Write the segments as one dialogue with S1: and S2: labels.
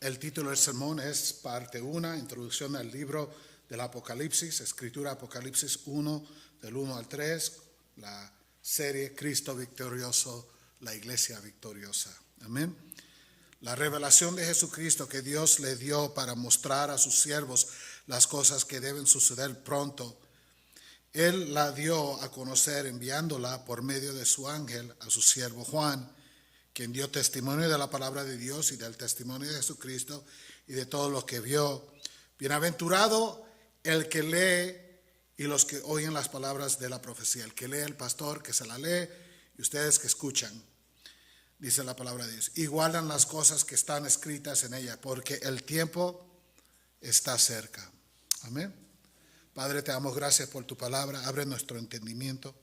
S1: El título del sermón es parte 1, introducción al libro del Apocalipsis, escritura Apocalipsis 1, del 1 al 3, la serie Cristo victorioso, la iglesia victoriosa. Amén. La revelación de Jesucristo que Dios le dio para mostrar a sus siervos las cosas que deben suceder pronto, Él la dio a conocer enviándola por medio de su ángel a su siervo Juan, quien dio testimonio de la palabra de Dios y del testimonio de Jesucristo y de todo lo que vio. Bienaventurado el que lee y los que oyen las palabras de la profecía. El que lee, el pastor que se la lee y ustedes que escuchan, dice la palabra de Dios. Y guardan las cosas que están escritas en ella, porque el tiempo está cerca. Amén. Padre, te damos gracias por tu palabra. Abre nuestro entendimiento.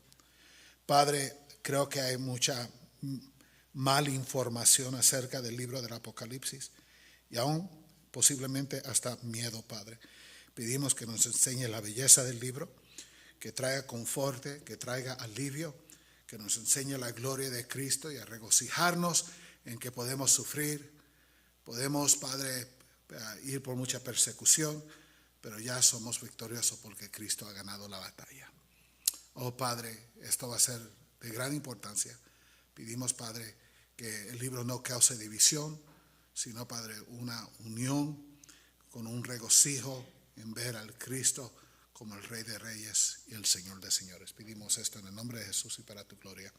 S1: Padre, creo que hay mucha mala información acerca del libro del Apocalipsis y aún posiblemente hasta miedo, Padre. Pedimos que nos enseñe la belleza del libro, que traiga conforte, que traiga alivio, que nos enseñe la gloria de Cristo y a regocijarnos en que podemos sufrir, podemos, Padre, ir por mucha persecución, pero ya somos victoriosos porque Cristo ha ganado la batalla. Oh Padre, esto va a ser de gran importancia. Pedimos, Padre, que el libro no cause división, sino, Padre, una unión con un regocijo en ver al Cristo como el Rey de Reyes y el Señor de Señores. Pedimos esto en el nombre de Jesús y para tu gloria.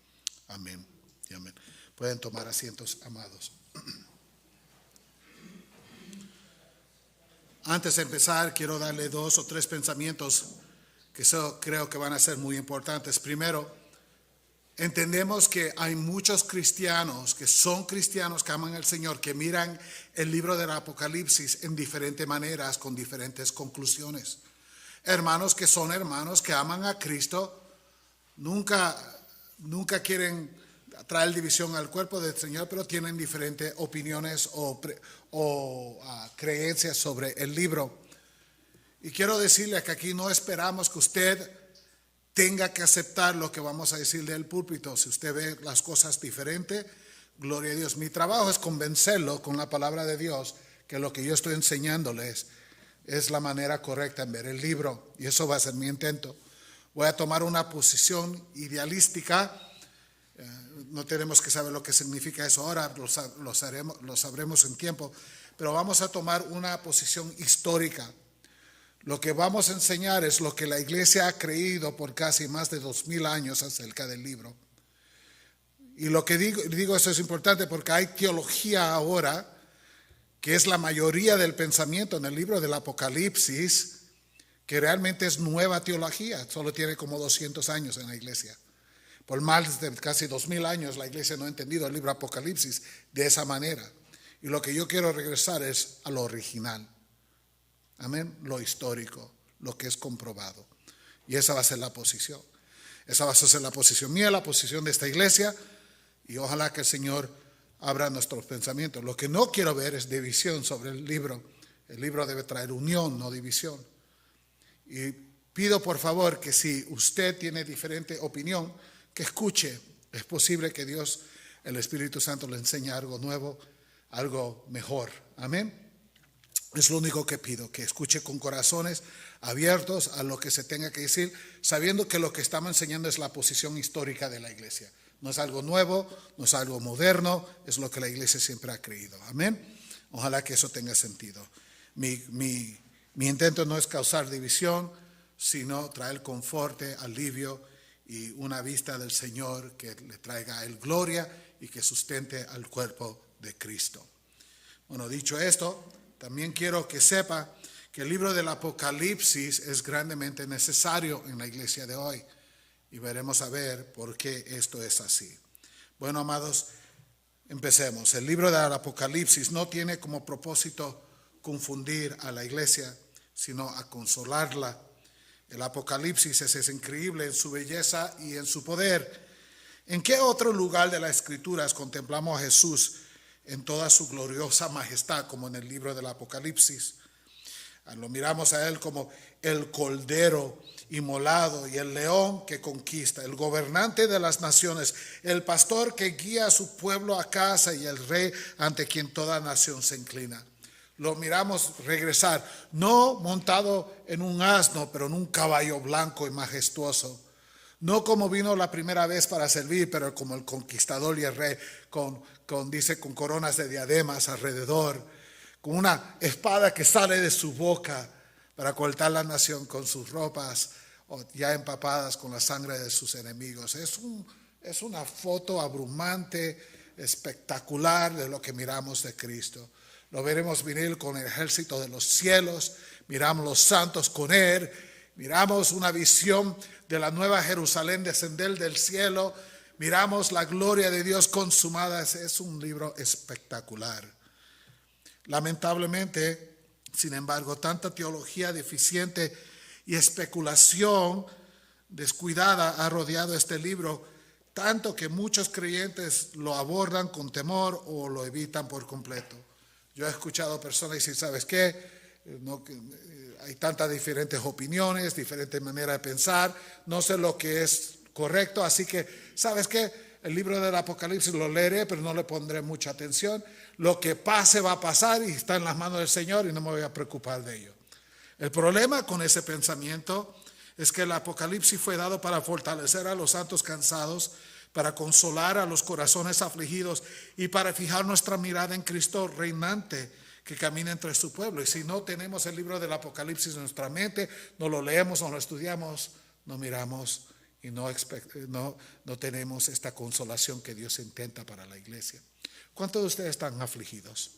S1: Amén y amén. Pueden tomar asientos, amados. Antes de empezar, quiero darle 2 o 3 pensamientos que creo que van a ser muy importantes. Primero, entendemos que hay muchos cristianos que son cristianos que aman al Señor, que miran el libro del Apocalipsis en diferentes maneras, con diferentes conclusiones. Hermanos que son hermanos que aman a Cristo, nunca quieren traer división al cuerpo del Señor, pero tienen diferentes opiniones o creencias sobre el libro. Y quiero decirle que aquí no esperamos que usted tenga que aceptar lo que vamos a decir del púlpito. Si usted ve las cosas diferentes, gloria a Dios. Mi trabajo es convencerlo con la palabra de Dios que lo que yo estoy enseñándoles es la manera correcta en ver el libro, y eso va a ser mi intento. Voy a tomar una posición idealística. No tenemos que saber lo que significa eso ahora, lo sabremos en tiempo, pero vamos a tomar una posición histórica. Lo que vamos a enseñar es lo que la iglesia ha creído por casi más de 2000 años acerca del libro. Y lo que digo eso es importante porque hay teología ahora, que es la mayoría del pensamiento en el libro del Apocalipsis, que realmente es nueva teología, solo tiene como 200 años en la iglesia. Por más de casi 2000 años la iglesia no ha entendido el libro Apocalipsis de esa manera. Y lo que yo quiero regresar es a lo original. Amén, lo histórico, lo que es comprobado. Y esa va a ser la posición. Esa va a ser la posición mía, la posición de esta iglesia. Y ojalá que el Señor abra nuestros pensamientos. Lo que no quiero ver es división sobre el libro. El libro debe traer unión, no división. Y pido por favor que si usted tiene diferente opinión, que escuche. Es posible que Dios, el Espíritu Santo, le enseñe algo nuevo, algo mejor. Amén. Es lo único que pido, que escuche con corazones abiertos a lo que se tenga que decir, sabiendo que lo que estamos enseñando es la posición histórica de la iglesia. No es algo nuevo, no es algo moderno, es lo que la iglesia siempre ha creído. Amén. Ojalá que eso tenga sentido. Mi intento no es causar división, sino traer confort, alivio y una vista del Señor que le traiga a Él gloria y que sustente al cuerpo de Cristo. Bueno, dicho esto, también quiero que sepa que el libro del Apocalipsis es grandemente necesario en la iglesia de hoy. Y veremos a ver por qué esto es así. Bueno, amados, empecemos. El libro del Apocalipsis no tiene como propósito confundir a la iglesia, sino a consolarla. El Apocalipsis es increíble en su belleza y en su poder. ¿En qué otro lugar de las Escrituras contemplamos a Jesús en toda su gloriosa majestad como en el libro del Apocalipsis? Lo miramos a Él como el Cordero inmolado y el león que conquista, el gobernante de las naciones, el pastor que guía a su pueblo a casa y el rey ante quien toda nación se inclina. lo miramos regresar, no montado en un asno, pero en un caballo blanco y majestuoso. No como vino la primera vez para servir, pero como el conquistador y el rey, dice, con coronas de diademas alrededor, con una espada que sale de su boca para cortar la nación, con sus ropas ya empapadas con la sangre de sus enemigos. Es una foto abrumante, espectacular de lo que miramos de Cristo. Lo veremos venir con el ejército de los cielos, miramos los santos con Él, miramos una visión de la nueva Jerusalén descender del cielo, miramos la gloria de Dios consumada. Es un libro espectacular. Lamentablemente, sin embargo, tanta teología deficiente y especulación descuidada ha rodeado este libro, tanto que muchos creyentes lo abordan con temor o lo evitan por completo. Yo he escuchado personas decir, ¿sabes qué? Hay tantas diferentes opiniones, diferentes maneras de pensar, no sé lo que es correcto, así que, ¿sabes qué? El libro del Apocalipsis lo leeré, pero no le pondré mucha atención. Lo que pase va a pasar y está en las manos del Señor y no me voy a preocupar de ello. El problema con ese pensamiento es que el Apocalipsis fue dado para fortalecer a los santos cansados, para consolar a los corazones afligidos y para fijar nuestra mirada en Cristo reinante que camina entre su pueblo. Y si no tenemos el libro del Apocalipsis en nuestra mente, no lo leemos, no lo estudiamos, no miramos y no tenemos esta consolación que Dios intenta para la iglesia. ¿Cuántos de ustedes están afligidos?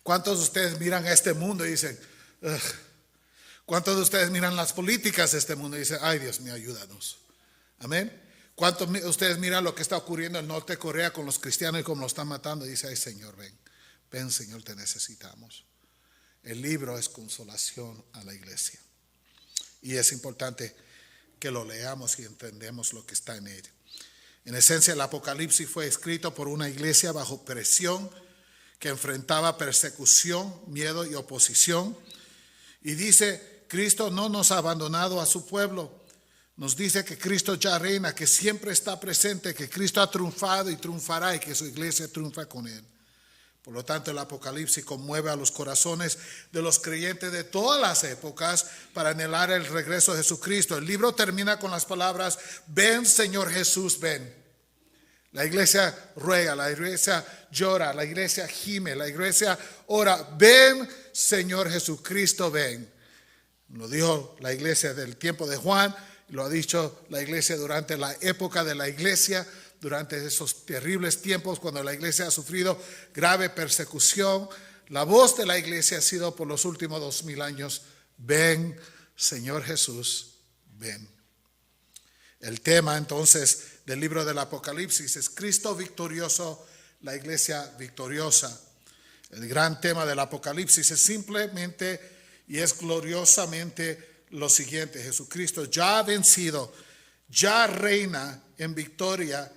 S1: ¿Cuántos de ustedes miran a este mundo y dicen, ugh? ¿Cuántos de ustedes miran las políticas de este mundo y dicen, ay Dios mío, ayúdanos? Amén. ¿Cuántos de ustedes miran lo que está ocurriendo en Norte Corea con los cristianos y cómo los están matando? Y dicen, ay Señor, ven Señor, te necesitamos. El libro es consolación a la iglesia. Y es importante que lo leamos y entendemos lo que está en él. En esencia, el Apocalipsis fue escrito por una iglesia bajo presión que enfrentaba persecución, miedo y oposición. Y dice, Cristo no nos ha abandonado a su pueblo. Nos dice que Cristo ya reina, que siempre está presente, que Cristo ha triunfado y triunfará y que su iglesia triunfa con Él. Por lo tanto, el Apocalipsis conmueve a los corazones de los creyentes de todas las épocas para anhelar el regreso de Jesucristo. El libro termina con las palabras, ven Señor Jesús, ven. La iglesia ruega, la iglesia llora, la iglesia gime, la iglesia ora, ven Señor Jesucristo, ven. Lo dijo la iglesia del tiempo de Juan, lo ha dicho la iglesia durante la época de la iglesia, durante esos terribles tiempos cuando la iglesia ha sufrido grave persecución. La voz de la iglesia ha sido por los últimos 2000 años, ven Señor Jesús, ven. El tema entonces del libro del Apocalipsis es Cristo victorioso, la iglesia victoriosa. El gran tema del Apocalipsis es simplemente y es gloriosamente lo siguiente: Jesucristo ya ha vencido, ya reina en victoria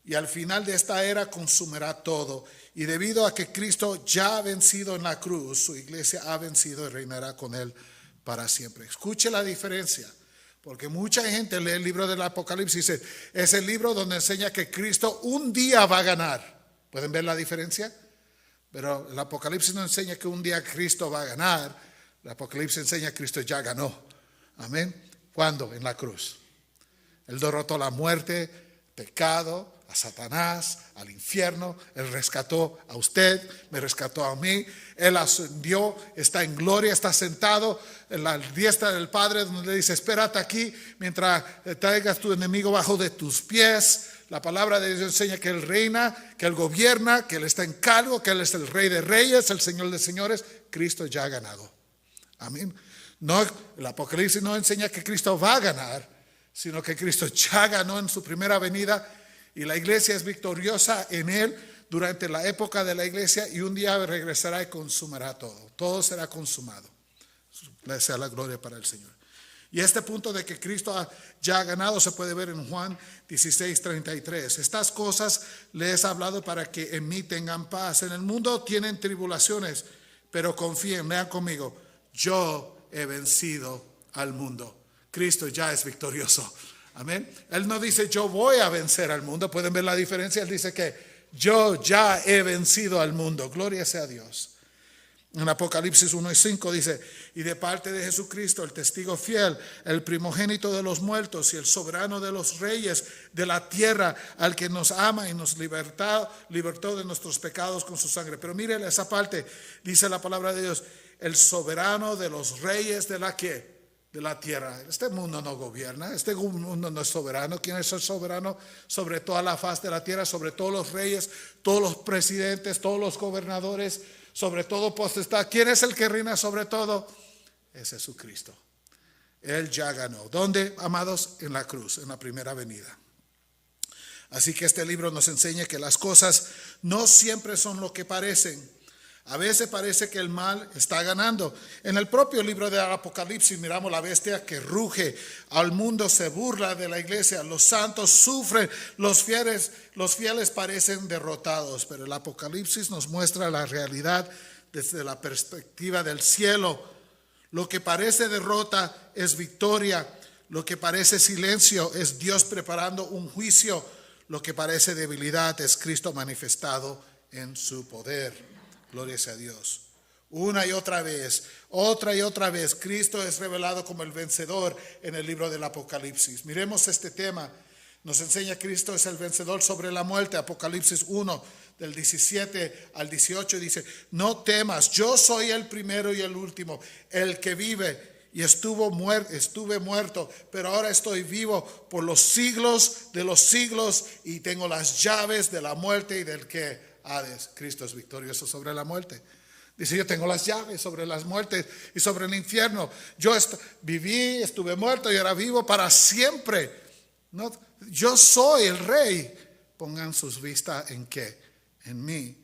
S1: y al final de esta era consumirá todo. Y debido a que Cristo ya ha vencido en la cruz, su iglesia ha vencido y reinará con Él para siempre. Escuche la diferencia, porque mucha gente lee el libro del Apocalipsis y dice, es el libro donde enseña que Cristo un día va a ganar. ¿Pueden ver la diferencia? Pero el Apocalipsis no enseña que un día Cristo va a ganar. El Apocalipsis enseña que Cristo ya ganó. Amén. ¿Cuándo? En la cruz. Él derrotó la muerte, pecado, a Satanás, al infierno. Él rescató a usted, me rescató a mí. Él ascendió, está en gloria, está sentado en la diestra del Padre, donde le dice, espérate aquí mientras traigas tu enemigo bajo de tus pies. La palabra de Dios enseña que Él reina, que Él gobierna, que Él está en cargo, que Él es el Rey de Reyes, el Señor de Señores. Cristo ya ha ganado. Amén. No, el Apocalipsis no enseña que Cristo va a ganar, sino que Cristo ya ganó en su primera venida y la iglesia es victoriosa en Él durante la época de la iglesia y un día regresará y consumará todo. Todo será consumado. Sea la gloria para el Señor. Y este punto de que Cristo ya ha ganado se puede ver en Juan 16:33. Estas cosas les he hablado para que en mí tengan paz. En el mundo tienen tribulaciones, pero confíen, lean conmigo. Yo he vencido al mundo. Cristo ya es victorioso. Amén. Él no dice yo voy a vencer al mundo. ¿Pueden ver la diferencia? Él dice que yo ya he vencido al mundo. Gloria sea a Dios. En Apocalipsis 1:5 dice: y de parte de Jesucristo, el testigo fiel, el primogénito de los muertos y el soberano de los reyes de la tierra, al que nos ama y nos libertó de nuestros pecados con su sangre. Pero miren esa parte, dice la palabra de Dios: el soberano de los reyes de la ¿qué? De la tierra. Este mundo no gobierna, este mundo no es soberano. ¿Quién es el soberano sobre toda la faz de la tierra? Sobre todos los reyes, todos los presidentes, todos los gobernadores, sobre todo potestad. ¿Quién es el que reina sobre todo? Es Jesucristo. Él ya ganó. ¿Dónde, amados? En la cruz, en la primera venida. Así que este libro nos enseña que las cosas no siempre son lo que parecen. A veces parece que el mal está ganando. En el propio libro de Apocalipsis miramos la bestia que ruge. Al mundo se burla de la iglesia. Los santos sufren. Los fieles parecen derrotados. Pero el Apocalipsis nos muestra la realidad desde la perspectiva del cielo. Lo que parece derrota es victoria. Lo que parece silencio es Dios preparando un juicio. Lo que parece debilidad es Cristo manifestado en su poder. Gloria sea a Dios. Una y otra vez, Cristo es revelado como el vencedor en el libro del Apocalipsis. Miremos este tema. Nos enseña que Cristo es el vencedor sobre la muerte. Apocalipsis 1, del 17 al 18 dice: no temas, yo soy el primero y el último, el que vive. Y estuve muerto, pero ahora estoy vivo por los siglos de los siglos y tengo las llaves de la muerte y del que Hades. Cristo es victorioso sobre la muerte. Dice: yo tengo las llaves sobre las muertes y sobre el infierno. Yo viví, estuve muerto y ahora vivo para siempre. No, yo soy el rey. Pongan sus vistas en ¿qué? En mí.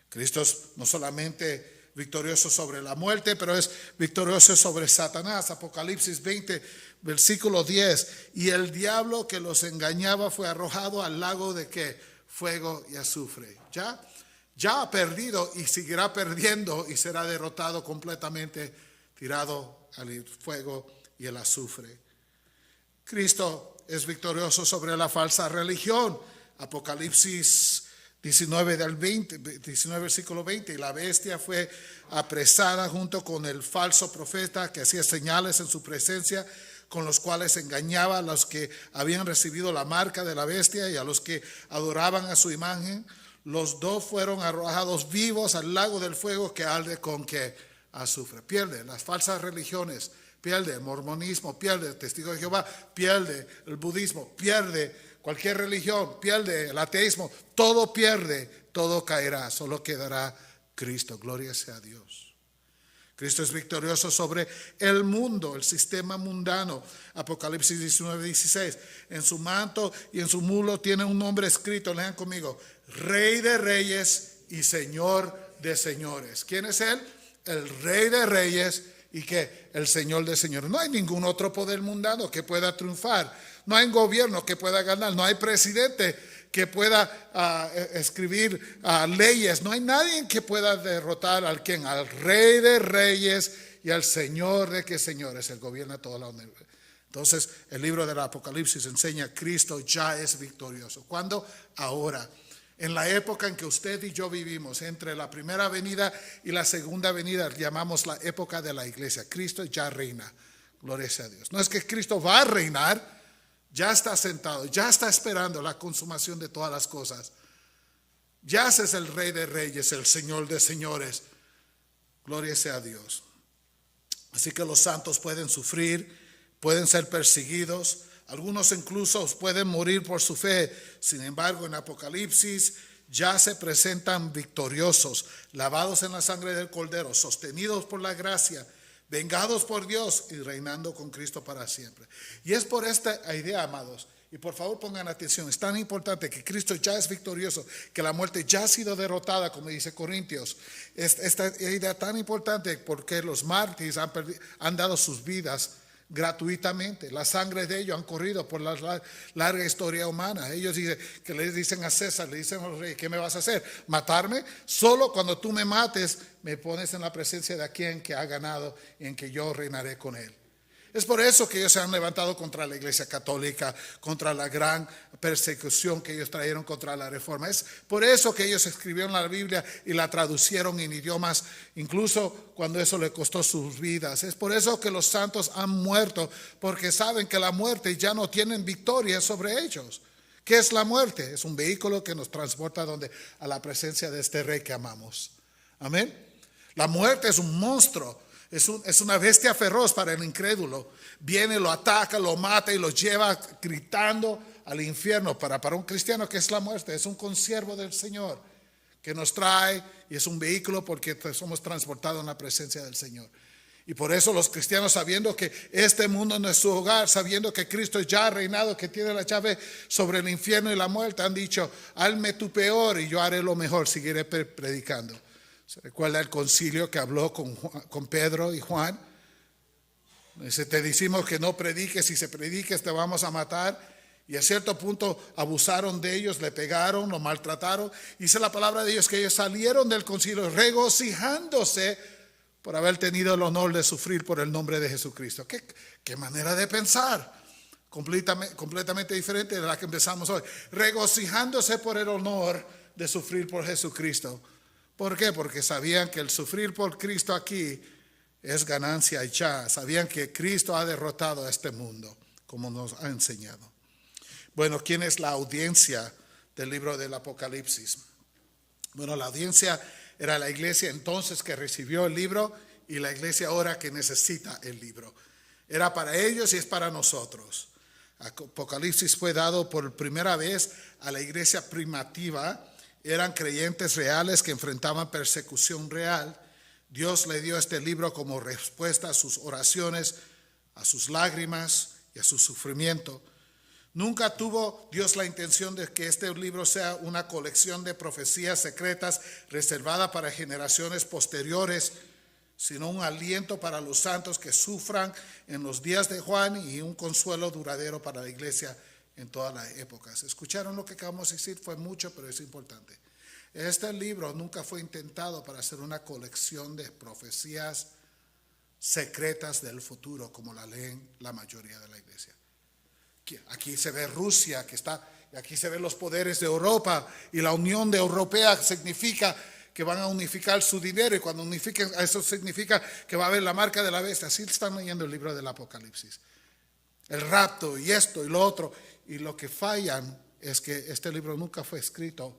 S1: Cristo es no solamente victorioso sobre la muerte, pero es victorioso sobre Satanás. Apocalipsis 20, versículo 10. Y el diablo que los engañaba fue arrojado al lago de ¿qué? Fuego y azufre. Ya ha perdido y seguirá perdiendo y será derrotado completamente, tirado al fuego y el azufre. Cristo es victorioso sobre la falsa religión. Apocalipsis 19, versículo 20. Y la bestia fue apresada junto con el falso profeta que hacía señales en su presencia, con los cuales engañaba a los que habían recibido la marca de la bestia y a los que adoraban a su imagen. Los dos fueron arrojados vivos al lago del fuego que arde con ¿qué? Azufre. Pierde las falsas religiones, pierde el mormonismo, pierde el testigo de Jehová, pierde el budismo, pierde cualquier religión, pierde el ateísmo, todo pierde, todo caerá, solo quedará Cristo. Gloria sea a Dios. Cristo es victorioso sobre el mundo, el sistema mundano. Apocalipsis 19, 16. En su manto y en su mulo tiene un nombre escrito, lean conmigo: Rey de Reyes y Señor de Señores. ¿Quién es Él? El Rey de Reyes y ¿qué? El Señor de Señores. No hay ningún otro poder mundano que pueda triunfar. No hay gobierno que pueda ganar. No hay presidente que pueda escribir leyes. No hay nadie que pueda derrotar al ¿quién? Al Rey de Reyes y al Señor de ¿qué señores? Él gobierna toda la humanidad. Entonces el libro del Apocalipsis enseña: Cristo ya es victorioso. ¿Cuándo? Ahora. En la época en que usted y yo vivimos, entre la primera venida y la segunda venida, llamamos la época de la iglesia. Cristo ya reina. Gloria sea a Dios. No es que Cristo va a reinar, ya está sentado, ya está esperando la consumación de todas las cosas. Ya es el Rey de Reyes, el Señor de Señores. Gloria sea a Dios. Así que los santos pueden sufrir, pueden ser perseguidos. Algunos incluso pueden morir por su fe. Sin embargo, en Apocalipsis ya se presentan victoriosos, lavados en la sangre del Cordero, sostenidos por la gracia, vengados por Dios y reinando con Cristo para siempre. Y es por esta idea, amados, y por favor pongan atención, es tan importante que Cristo ya es victorioso, que la muerte ya ha sido derrotada, como dice Corintios. Esta idea tan importante porque los mártires han dado sus vidas gratuitamente. La sangre de ellos han corrido por la larga historia humana. Ellos dicen que le dicen a César, le dicen al rey: ¿qué me vas a hacer? ¿Matarme? Solo cuando tú me mates me pones en la presencia de aquel que ha ganado y en que yo reinaré con él. Es por eso que ellos se han levantado contra la Iglesia Católica, contra la gran persecución que ellos trajeron contra la Reforma. Es por eso que ellos escribieron la Biblia y la traducieron en idiomas, incluso cuando eso le costó sus vidas. Es por eso que los santos han muerto, porque saben que la muerte ya no tienen victoria sobre ellos. ¿Qué es la muerte? Es un vehículo que nos transporta a la presencia de este Rey que amamos. Amén. La muerte es un monstruo. Es una bestia feroz para el incrédulo. Viene, lo ataca, lo mata y lo lleva gritando al infierno. Para un cristiano, ¿qué es la muerte? Es un consiervo del Señor que nos trae y es un vehículo porque somos transportados en la presencia del Señor. Y por eso los cristianos, sabiendo que este mundo no es su hogar, sabiendo que Cristo ya ha reinado, que tiene la llave sobre el infierno y la muerte, han dicho: hazme tu peor y yo haré lo mejor, seguiré predicando. ¿Se recuerda el concilio que habló con Pedro y Juan? Dice: te decimos que no prediques, si se prediques te vamos a matar. Y a cierto punto abusaron de ellos, le pegaron, lo maltrataron. Dice la palabra de Dios que ellos salieron del concilio regocijándose por haber tenido el honor de sufrir por el nombre de Jesucristo. ¿Qué manera de pensar? Completamente diferente de la que empezamos hoy. Regocijándose por el honor de sufrir por Jesucristo. ¿Por qué? Porque sabían que el sufrir por Cristo aquí es ganancia ya. Sabían que Cristo ha derrotado a este mundo, como nos ha enseñado. Bueno, ¿quién es la audiencia del libro del Apocalipsis? Bueno, la audiencia era la iglesia entonces que recibió el libro y la iglesia ahora que necesita el libro. Era para ellos y es para nosotros. Apocalipsis fue dado por primera vez a la iglesia primitiva. Eran creyentes reales que enfrentaban persecución real. Dios le dio este libro como respuesta a sus oraciones, a sus lágrimas y a su sufrimiento. Nunca tuvo Dios la intención de que este libro sea una colección de profecías secretas reservada para generaciones posteriores, sino un aliento para los santos que sufran en los días de Juan y un consuelo duradero para la iglesia en todas las épocas. ¿Escucharon lo que acabamos de decir? Fue mucho, pero es importante. Este libro nunca fue intentado para ser una colección de profecías secretas del futuro, como la leen la mayoría de la iglesia. Aquí se ve Rusia, aquí se ven los poderes de Europa, y la unión europea significa que van a unificar su dinero, y cuando unifiquen, eso significa que va a haber la marca de la bestia. Así están leyendo el libro del Apocalipsis. El rapto y esto y lo otro. Y lo que fallan es que este libro nunca fue escrito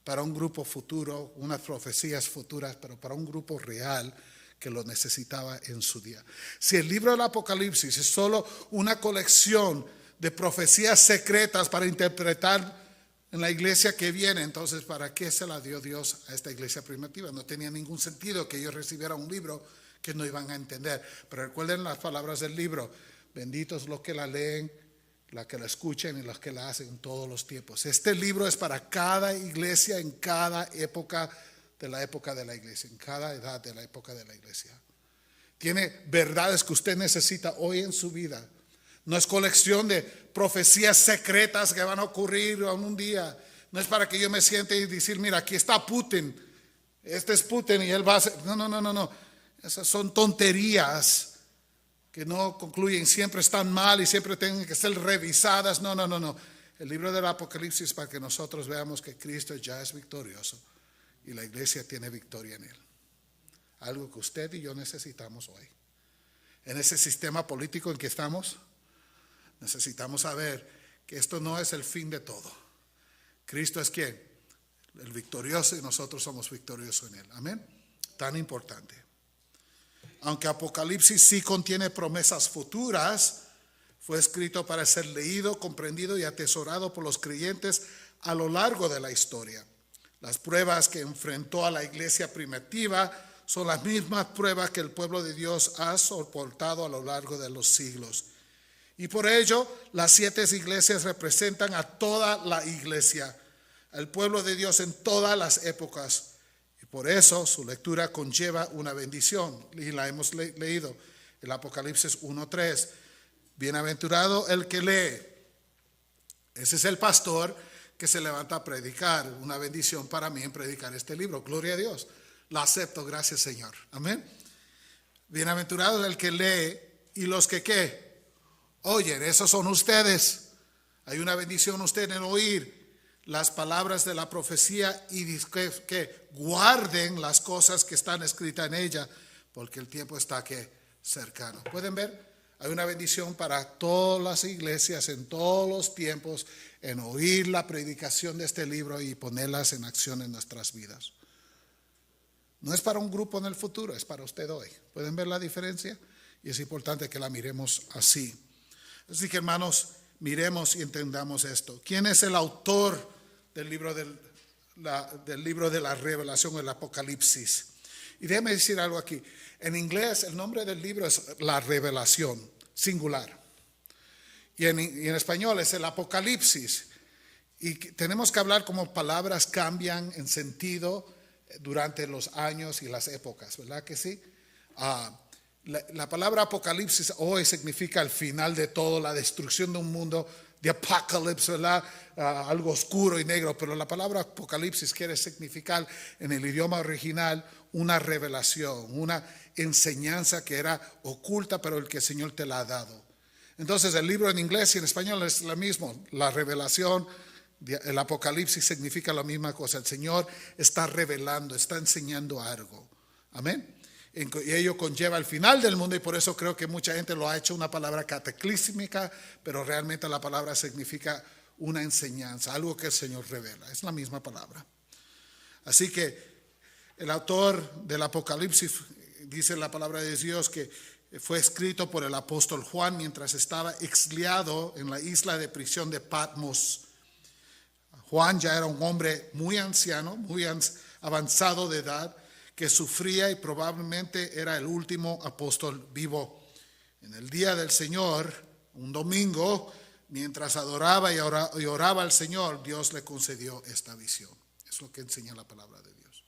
S1: para un grupo futuro, unas profecías futuras, pero para un grupo real que lo necesitaba en su día. Si el libro del Apocalipsis es solo una colección de profecías secretas para interpretar en la iglesia que viene, entonces ¿para qué se la dio Dios a esta iglesia primitiva? No tenía ningún sentido que ellos recibieran un libro que no iban a entender. Pero recuerden las palabras del libro: benditos los que la leen, los que la escuchen y los que la hacen en todos los tiempos. Este libro es para cada iglesia en cada época de la iglesia, en cada edad de la época de la iglesia. Tiene verdades que usted necesita hoy en su vida. No es colección de profecías secretas que van a ocurrir en un día. No es para que yo me siente y decir: mira, aquí está Putin, este es Putin y él va a hacer. No. Esas son tonterías que no concluyen, siempre están mal y siempre tienen que ser revisadas. No. El libro del Apocalipsis para que nosotros veamos que Cristo ya es victorioso y la iglesia tiene victoria en él. Algo que usted y yo necesitamos hoy. En ese sistema político en que estamos, necesitamos saber que esto no es el fin de todo. Cristo es quien, el victorioso, y nosotros somos victoriosos en él. Amén. Tan importante. Aunque Apocalipsis sí contiene promesas futuras, fue escrito para ser leído, comprendido y atesorado por los creyentes a lo largo de la historia. Las pruebas que enfrentó a la iglesia primitiva son las mismas pruebas que el pueblo de Dios ha soportado a lo largo de los siglos. Y por ello, las 7 iglesias representan a toda la iglesia, al pueblo de Dios en todas las épocas. Y por eso su lectura conlleva una bendición. Y la hemos leído, el Apocalipsis 1:3. Bienaventurado el que lee. Ese es el pastor que se levanta a predicar. Una bendición para mí en predicar este libro. Gloria a Dios. La acepto, gracias Señor. Amén. Bienaventurado el que lee y los que ¿qué? Oyen, esos son ustedes. Hay una bendición en usted en oír las palabras de la profecía y que guarden las cosas que están escritas en ella, porque el tiempo está ¿qué? Cercano. ¿Pueden ver? Hay una bendición para todas las iglesias en todos los tiempos en oír la predicación de este libro y ponerlas en acción en nuestras vidas. No es para un grupo en el futuro, es para usted hoy. ¿Pueden ver la diferencia? Y es importante que la miremos así. Así que, hermanos, miremos y entendamos esto. ¿Quién es el autor del libro de la Revelación, el Apocalipsis? Y déjeme decir algo aquí. En inglés el nombre del libro es La Revelación, singular. Y en español es el Apocalipsis. Y tenemos que hablar como palabras cambian en sentido durante los años y las épocas, ¿verdad que sí? La palabra Apocalipsis hoy significa el final de todo, la destrucción de un mundo, de Apocalypse, ¿verdad? Algo oscuro y negro, pero la palabra Apocalipsis quiere significar en el idioma original una revelación, una enseñanza que era oculta, pero el que el Señor te la ha dado. Entonces el libro en inglés y en español es lo mismo, la revelación. El Apocalipsis significa la misma cosa. El Señor está revelando, está enseñando algo. Amén. Y ello conlleva el final del mundo, y por eso creo que mucha gente lo ha hecho una palabra cataclísmica, pero realmente la palabra significa una enseñanza, algo que el Señor revela. Es la misma palabra. Así que el autor del Apocalipsis dice la palabra de Dios que fue escrito por el apóstol Juan mientras estaba exiliado en la isla de prisión de Patmos. Juan ya era un hombre muy anciano, muy avanzado de edad, que sufría y probablemente era el último apóstol vivo. En el día del Señor, un domingo, mientras adoraba y oraba al Señor, Dios le concedió esta visión. Es lo que enseña la palabra de Dios.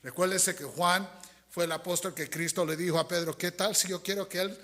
S1: Recuérdese que Juan fue el apóstol que Cristo le dijo a Pedro: ¿qué tal si yo quiero que él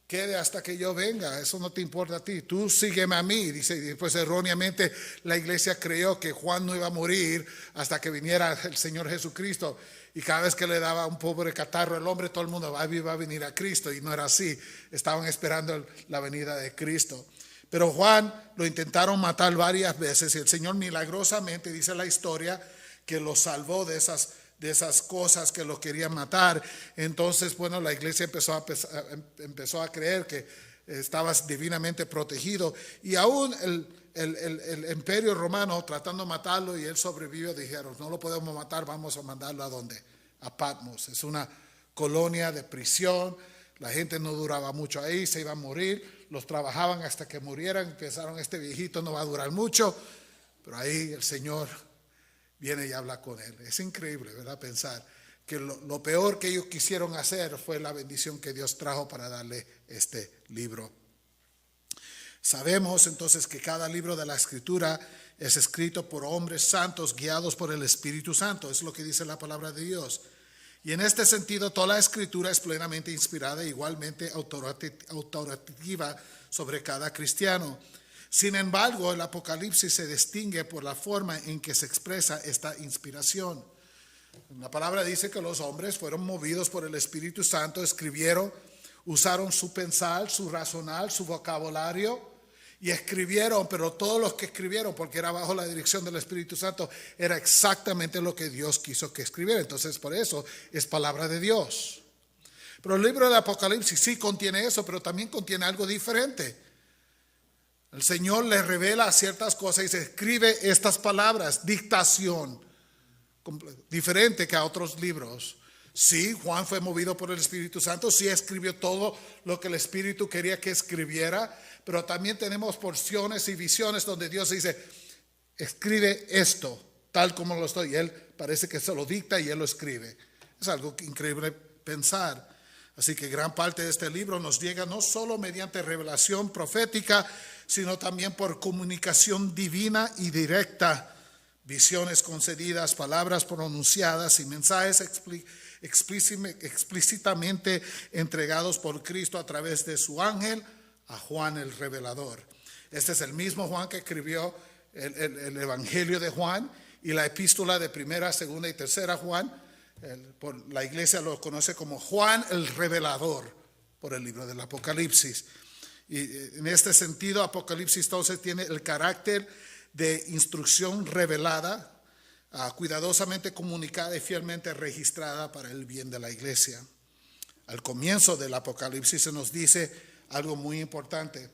S1: quede hasta que yo venga? Eso no te importa a ti, tú sígueme a mí. Dice, y después erróneamente la iglesia creyó que Juan no iba a morir hasta que viniera el Señor Jesucristo, y cada vez que le daba un pobre catarro el hombre, todo el mundo va a venir a Cristo, y no era así. Estaban esperando la venida de Cristo. Pero Juan lo intentaron matar varias veces, y el Señor milagrosamente, dice la historia, que lo salvó de esas cosas que lo querían matar. Entonces, bueno, la iglesia empezó a creer que estabas divinamente protegido, y aún el imperio romano tratando de matarlo, y él sobrevivió, dijeron: no lo podemos matar, vamos a mandarlo ¿a dónde? A Patmos. Es una colonia de prisión. La gente no duraba mucho ahí, se iba a morir, los trabajaban hasta que murieran. Pensaron: este viejito no va a durar mucho, pero ahí el Señor viene y habla con él. Es increíble, ¿verdad? Pensar que lo peor que ellos quisieron hacer fue la bendición que Dios trajo para darle este libro. Sabemos entonces que cada libro de la Escritura es escrito por hombres santos guiados por el Espíritu Santo. Es lo que dice la palabra de Dios. Y en este sentido, toda la Escritura es plenamente inspirada e igualmente autoritativa sobre cada cristiano. Sin embargo, el Apocalipsis se distingue por la forma en que se expresa esta inspiración. La palabra dice que los hombres fueron movidos por el Espíritu Santo, escribieron, usaron su pensar, su razonar, su vocabulario y escribieron, pero todos los que escribieron, porque era bajo la dirección del Espíritu Santo, era exactamente lo que Dios quiso que escribiera. Entonces, por eso es palabra de Dios. Pero el libro de Apocalipsis sí contiene eso, pero también contiene algo diferente. El Señor le revela ciertas cosas y se escribe estas palabras, dictación, diferente que a otros libros. Sí, Juan fue movido por el Espíritu Santo, sí escribió todo lo que el Espíritu quería que escribiera, pero también tenemos porciones y visiones donde Dios dice: escribe esto, tal como lo estoy. Y Él parece que se lo dicta y Él lo escribe. Es algo increíble pensar. Así que gran parte de este libro nos llega no solo mediante revelación profética, sino también por comunicación divina y directa, visiones concedidas, palabras pronunciadas y mensajes explícitamente entregados por Cristo a través de su ángel a Juan el revelador. Este es el mismo Juan que escribió el Evangelio de Juan y la epístola de primera, segunda y tercera Juan. Por la iglesia lo conoce como Juan el revelador, por el libro del Apocalipsis. Y en este sentido, Apocalipsis entonces tiene el carácter de instrucción revelada, cuidadosamente comunicada y fielmente registrada para el bien de la iglesia. Al comienzo del Apocalipsis se nos dice algo muy importante.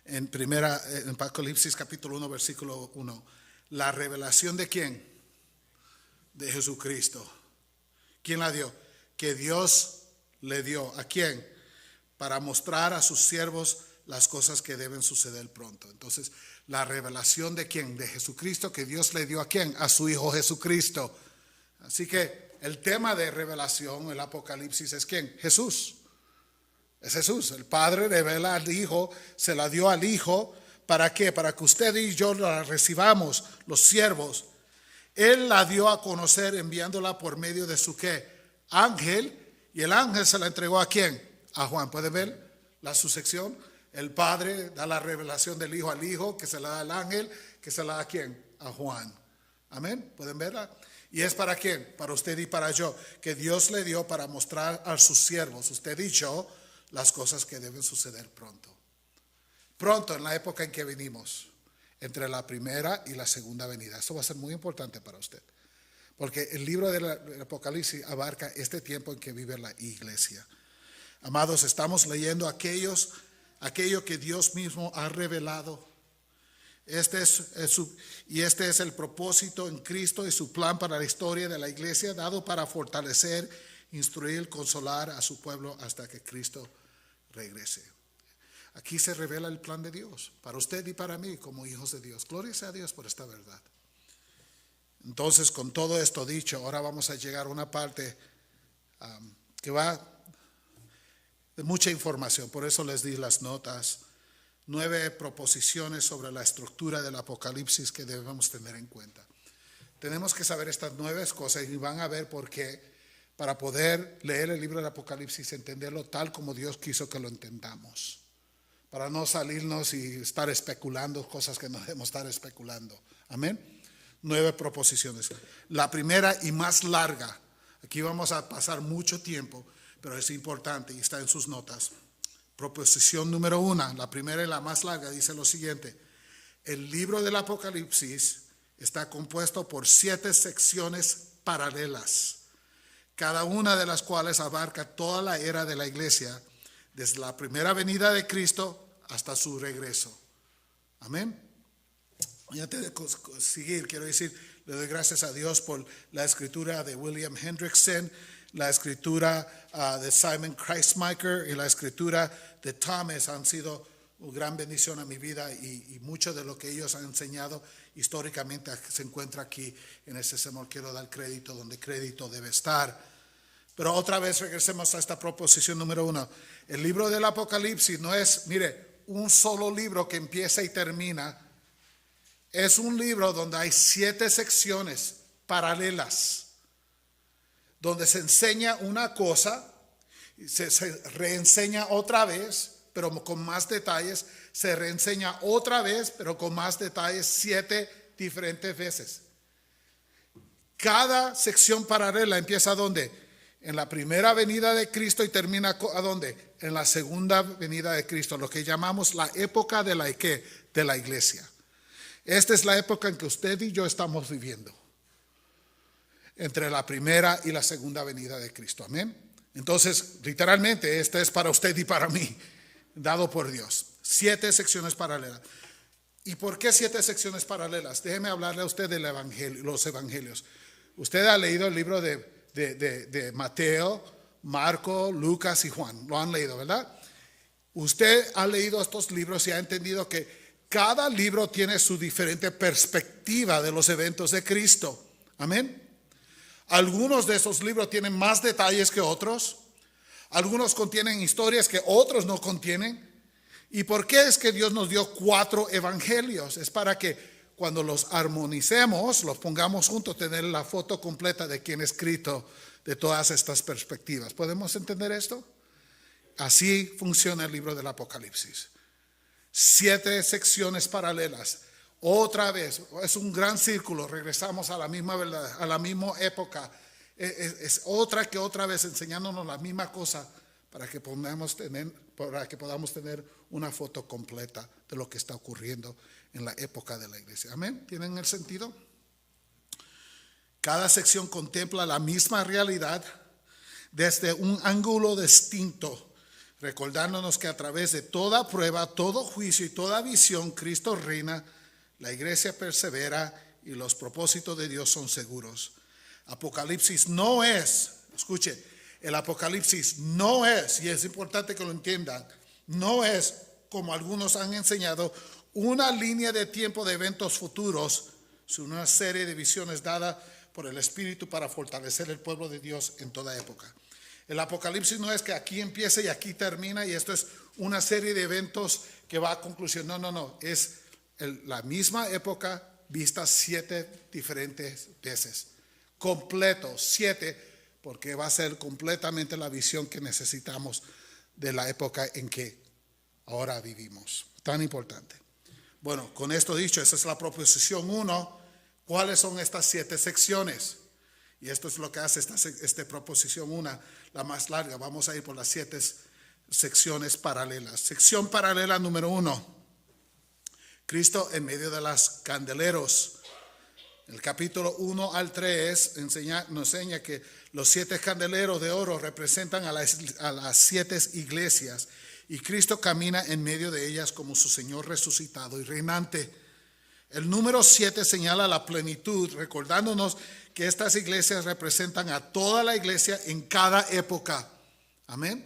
S1: En Apocalipsis capítulo 1, versículo 1. La revelación ¿de quién? De Jesucristo. ¿Quién la dio? Que Dios le dio. ¿A quién? Para mostrar a sus siervos las cosas que deben suceder pronto. Entonces, la revelación ¿de quién? De Jesucristo, que Dios le dio ¿a quién? A su Hijo Jesucristo. Así que el tema de revelación, el Apocalipsis, es ¿quién? Jesús. Es Jesús. El Padre revela al Hijo, se la dio al Hijo. ¿Para qué? Para que usted y yo la recibamos, los siervos. Él la dio a conocer enviándola por medio de su ¿qué? Ángel. Y el ángel se la entregó ¿a quién? A Juan. ¿Puede ver la sucesión? El Padre da la revelación del Hijo al Hijo, que se la da al ángel, que se la da ¿a quién? A Juan. Amén. ¿Pueden verla? ¿Y es para quién? Para usted y para yo. Que Dios le dio para mostrar a sus siervos, usted y yo, las cosas que deben suceder pronto. Pronto, en la época en que venimos, entre la primera y la segunda venida. Esto va a ser muy importante para usted. Porque el libro del Apocalipsis abarca este tiempo en que vive la iglesia. Amados, estamos leyendo aquello que Dios mismo ha revelado. Este es el propósito en Cristo y su plan para la historia de la iglesia, dado para fortalecer, instruir, consolar a su pueblo hasta que Cristo regrese. Aquí se revela el plan de Dios para usted y para mí como hijos de Dios. Gloria sea a Dios por esta verdad. Entonces, con todo esto dicho, ahora vamos a llegar a una parte que va de mucha información. Por eso les di las notas. 9 proposiciones sobre la estructura del Apocalipsis que debemos tener en cuenta. Tenemos que saber estas 9 cosas y van a ver por qué, para poder leer el libro del Apocalipsis, entenderlo tal como Dios quiso que lo entendamos. Para no salirnos y estar especulando cosas que no debemos estar especulando. Amén. 9 proposiciones. La primera y más larga, aquí vamos a pasar mucho tiempo, pero es importante y está en sus notas. Proposición número 1, la primera y la más larga, dice lo siguiente: el libro del Apocalipsis está compuesto por 7 secciones paralelas, cada una de las cuales abarca toda la era de la iglesia, desde la primera venida de Cristo hasta su regreso. Amén. Y antes de seguir, quiero decir, le doy gracias a Dios por la escritura de William Hendrickson, la escritura de Simon Christmaker y la escritura de Thomas han sido una gran bendición a mi vida, y mucho de lo que ellos han enseñado históricamente se encuentra aquí en este sermón. Quiero dar crédito donde crédito debe estar. Pero otra vez regresemos a esta proposición número 1. El libro del Apocalipsis no es, mire, un solo libro que empieza y termina. Es un libro donde hay 7 secciones paralelas, donde se enseña una cosa, se reenseña otra vez, pero con más detalles, se reenseña otra vez, pero con más detalles, 7 diferentes veces. Cada sección paralela empieza ¿dónde? En la primera venida de Cristo y termina ¿a dónde? En la segunda venida de Cristo, lo que llamamos la época de la iglesia. Esta es la época en que usted y yo estamos viviendo, entre la primera y la segunda venida de Cristo. Amén. Entonces, literalmente, este es para usted y para mí, dado por Dios. 7 secciones paralelas. ¿Y por qué 7 secciones paralelas? Déjeme hablarle a usted del evangelio, los evangelios. Usted ha leído el libro de Mateo, Marco, Lucas y Juan. Lo han leído, ¿verdad? Usted ha leído estos libros y ha entendido que cada libro tiene su diferente perspectiva de los eventos de Cristo. Amén. Algunos de esos libros tienen más detalles que otros. Algunos contienen historias que otros no contienen. ¿Y por qué es que Dios nos dio 4 evangelios? Es para que cuando los armonicemos, los pongamos juntos, tener la foto completa de quién ha escrito de todas estas perspectivas. ¿Podemos entender esto? Así funciona el libro del Apocalipsis. 7 secciones paralelas. Otra vez, es un gran círculo, regresamos a la misma verdad, a la misma época. Es otra vez enseñándonos la misma cosa para que podamos tener una foto completa de lo que está ocurriendo en la época de la iglesia. Amén. ¿Tienen el sentido? Cada sección contempla la misma realidad desde un ángulo distinto, recordándonos que a través de toda prueba, todo juicio y toda visión, Cristo reina, la iglesia persevera y los propósitos de Dios son seguros. Apocalipsis no es, escuche, el Apocalipsis no es, y es importante que lo entiendan, no es, como algunos han enseñado, una línea de tiempo de eventos futuros, sino una serie de visiones dadas por el Espíritu para fortalecer el pueblo de Dios en toda época. El Apocalipsis no es que aquí empieza y aquí termina y esto es una serie de eventos que va a conclusión. No, es la misma época vista 7 diferentes veces. Completo, 7, porque va a ser completamente la visión que necesitamos de la época en que ahora vivimos. Tan importante. Bueno, con esto dicho, esa es la proposición 1. ¿Cuáles son estas 7 secciones? Y esto es lo que hace esta proposición 1, la más larga. Vamos a ir por las 7 secciones paralelas. Sección paralela número 1. Cristo en medio de los candeleros. El capítulo 1 al 3 nos enseña que los 7 candeleros de oro representan a las 7 iglesias y Cristo camina en medio de ellas como su Señor resucitado y reinante. El número 7 señala la plenitud, recordándonos que estas iglesias representan a toda la iglesia en cada época. Amén.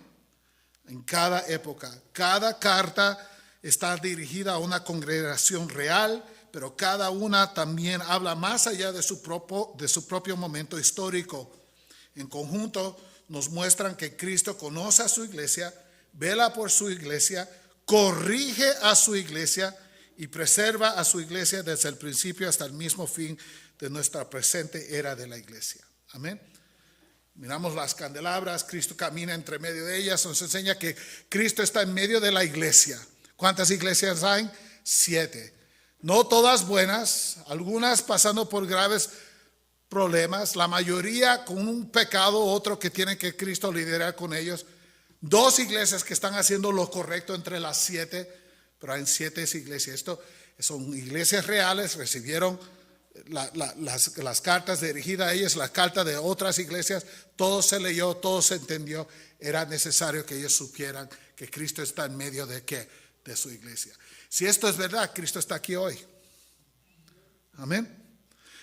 S1: En cada época. Cada carta está dirigida a una congregación real, pero cada una también habla más allá de su propio momento histórico. En conjunto nos muestran que Cristo conoce a su iglesia, vela por su iglesia, corrige a su iglesia y preserva a su iglesia desde el principio hasta el mismo fin de nuestra presente era de la iglesia. Amén. Miramos las candelabras, Cristo camina entre medio de ellas, nos enseña que Cristo está en medio de la iglesia. ¿Cuántas iglesias hay? 7. No todas buenas, algunas pasando por graves problemas, la mayoría con un pecado, otro que tiene que Cristo liderar con ellos. 2 iglesias que están haciendo lo correcto entre las 7, pero hay 7 iglesias. Esto son iglesias reales, recibieron las cartas dirigidas a ellas, las cartas de otras iglesias, todo se leyó, todo se entendió. Era necesario que ellos supieran que Cristo está en medio de ¿qué? De su iglesia. Si esto es verdad, Cristo está aquí hoy. Amén.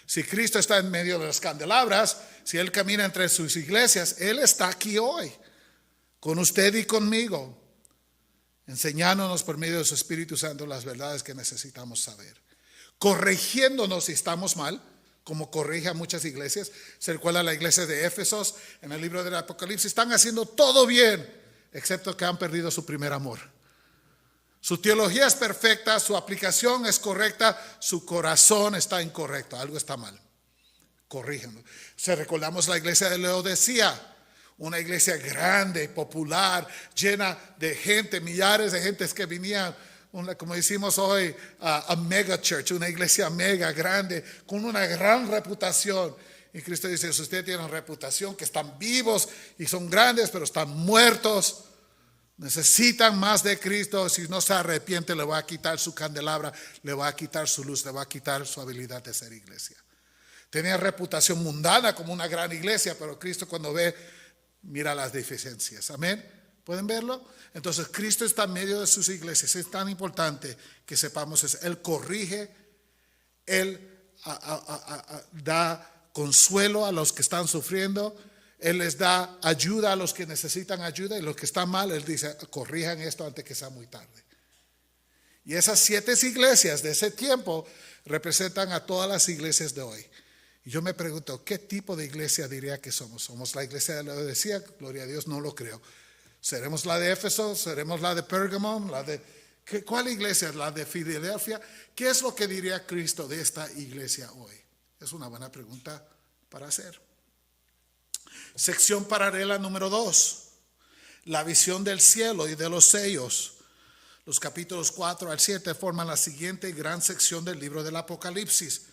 S1: Si Cristo está en medio de las candelabras, si Él camina entre sus iglesias, Él está aquí hoy, con usted y conmigo, enseñándonos por medio de su Espíritu Santo las verdades que necesitamos saber, corrigiéndonos si estamos mal, como corrige a muchas iglesias. Se recuerda a la iglesia de Éfesos en el libro del Apocalipsis, están haciendo todo bien, excepto que han perdido su primer amor. Su teología es perfecta, su aplicación es correcta, su corazón está incorrecto, algo está mal. Corríjanlo. Recordamos la iglesia de Laodicea, una iglesia grande, popular, llena de gente, millares de gentes que venían, como decimos hoy, a mega church, una iglesia mega grande, con una gran reputación. Y Cristo dice, si ustedes tienen reputación, que están vivos y son grandes, pero están muertos, necesitan más de Cristo. Si no se arrepiente, le va a quitar su candelabra, le va a quitar su luz, le va a quitar su habilidad de ser iglesia. Tenía reputación mundana como una gran iglesia, pero Cristo cuando ve, mira las deficiencias. Amén. ¿Pueden verlo? Entonces Cristo está en medio de sus iglesias. Es tan importante que sepamos eso. Él corrige, Él da consuelo a los que están sufriendo, Él les da ayuda a los que necesitan ayuda, y los que están mal, Él dice, corrijan esto antes que sea muy tarde. Y esas 7 iglesias de ese tiempo representan a todas las iglesias de hoy. Y yo me pregunto, ¿qué tipo de iglesia diría que somos? ¿Somos la iglesia de Laodicea? Gloria a Dios, no lo creo. ¿Seremos la de Éfeso? ¿Seremos la de Pérgamo? ¿Cuál iglesia? ¿La de Filadelfia? ¿Qué es lo que diría Cristo de esta iglesia hoy? Es una buena pregunta para hacer. Sección paralela número 2. La visión del cielo y de los sellos. Los capítulos 4 al 7 forman la siguiente gran sección del libro del Apocalipsis.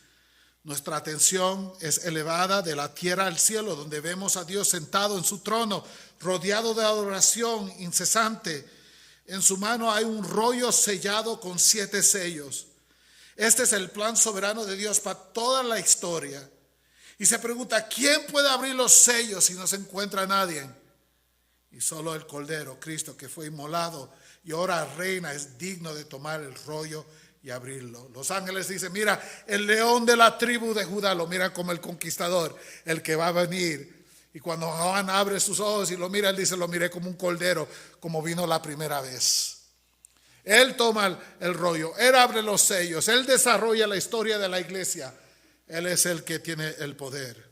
S1: Nuestra atención es elevada de la tierra al cielo, donde vemos a Dios sentado en su trono, rodeado de adoración incesante. En su mano hay un rollo sellado con 7 sellos. Este es el plan soberano de Dios para toda la historia. Y se pregunta, ¿quién puede abrir los sellos si no se encuentra nadie? Y solo el Cordero, Cristo, que fue inmolado y ahora reina, es digno de tomar el rollo y abrirlo. Los ángeles dicen, mira, el león de la tribu de Judá, lo mira como el conquistador, el que va a venir. Y cuando Juan abre sus ojos y lo mira, él dice, lo miré como un cordero, como vino la primera vez. Él toma el rollo, él abre los sellos, él desarrolla la historia de la iglesia. Él es el que tiene el poder.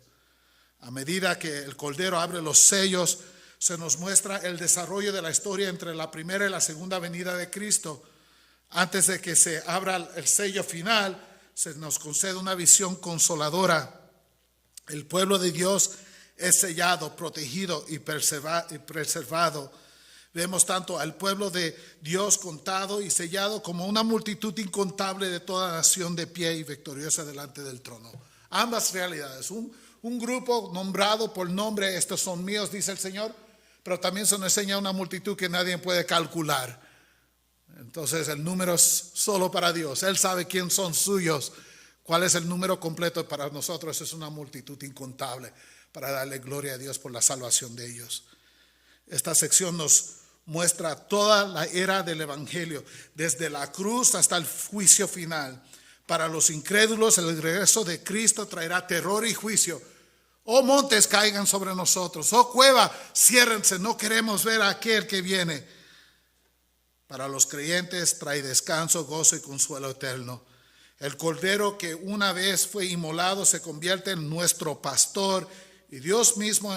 S1: A medida que el cordero abre los sellos, se nos muestra el desarrollo de la historia entre la primera y la segunda venida de Cristo. Antes de que se abra el sello final, se nos concede una visión consoladora. El pueblo de Dios es sellado, protegido y preservado. Vemos tanto al pueblo de Dios contado y sellado como una multitud incontable de toda nación de pie y victoriosa delante del trono. Ambas realidades. Un grupo nombrado por nombre, estos son míos, dice el Señor, pero también se nos enseña una multitud que nadie puede calcular. Entonces el número es solo para Dios. Él sabe quién son suyos. ¿Cuál es el número completo? Para nosotros es una multitud incontable para darle gloria a Dios por la salvación de ellos. Esta sección nos muestra toda la era del Evangelio, desde la cruz hasta el juicio final. Para los incrédulos, el regreso de Cristo traerá terror y juicio. Oh montes, caigan sobre nosotros. Oh cueva, ciérrense. No queremos ver a aquel que viene. Para los creyentes trae descanso, gozo y consuelo eterno. El cordero que una vez fue inmolado se convierte en nuestro pastor y Dios mismo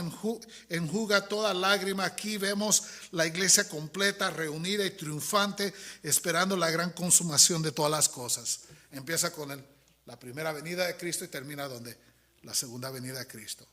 S1: enjuga toda lágrima. Aquí vemos la iglesia completa, reunida y triunfante, esperando la gran consumación de todas las cosas. Empieza con la primera venida de Cristo y termina donde la segunda venida de Cristo.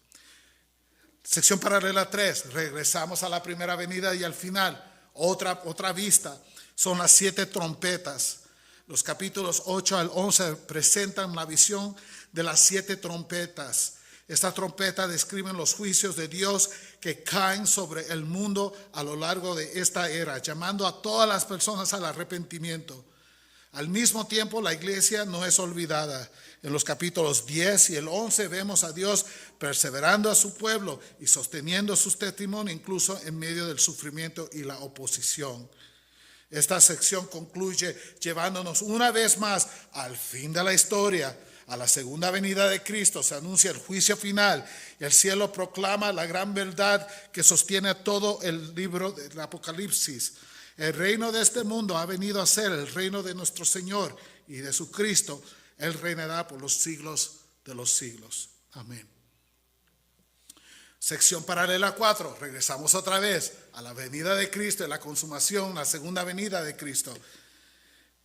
S1: Sección paralela 3, regresamos a la primera venida y al final. Otra vista son las 7 trompetas. Los capítulos 8 al 11 presentan la visión de las 7 trompetas. Estas trompetas describen los juicios de Dios que caen sobre el mundo a lo largo de esta era, llamando a todas las personas al arrepentimiento. Al mismo tiempo, la iglesia no es olvidada. En los capítulos 10 y el 11 vemos a Dios perseverando a su pueblo y sosteniendo sus testimonios incluso en medio del sufrimiento y la oposición. Esta sección concluye llevándonos una vez más al fin de la historia, a la segunda venida de Cristo. Se anuncia el juicio final y el cielo proclama la gran verdad que sostiene todo el libro del Apocalipsis. El reino de este mundo ha venido a ser el reino de nuestro Señor y de su Cristo. Él reinará por los siglos de los siglos. Amén. Sección paralela 4. Regresamos otra vez a la venida de Cristo, la consumación, la segunda venida de Cristo.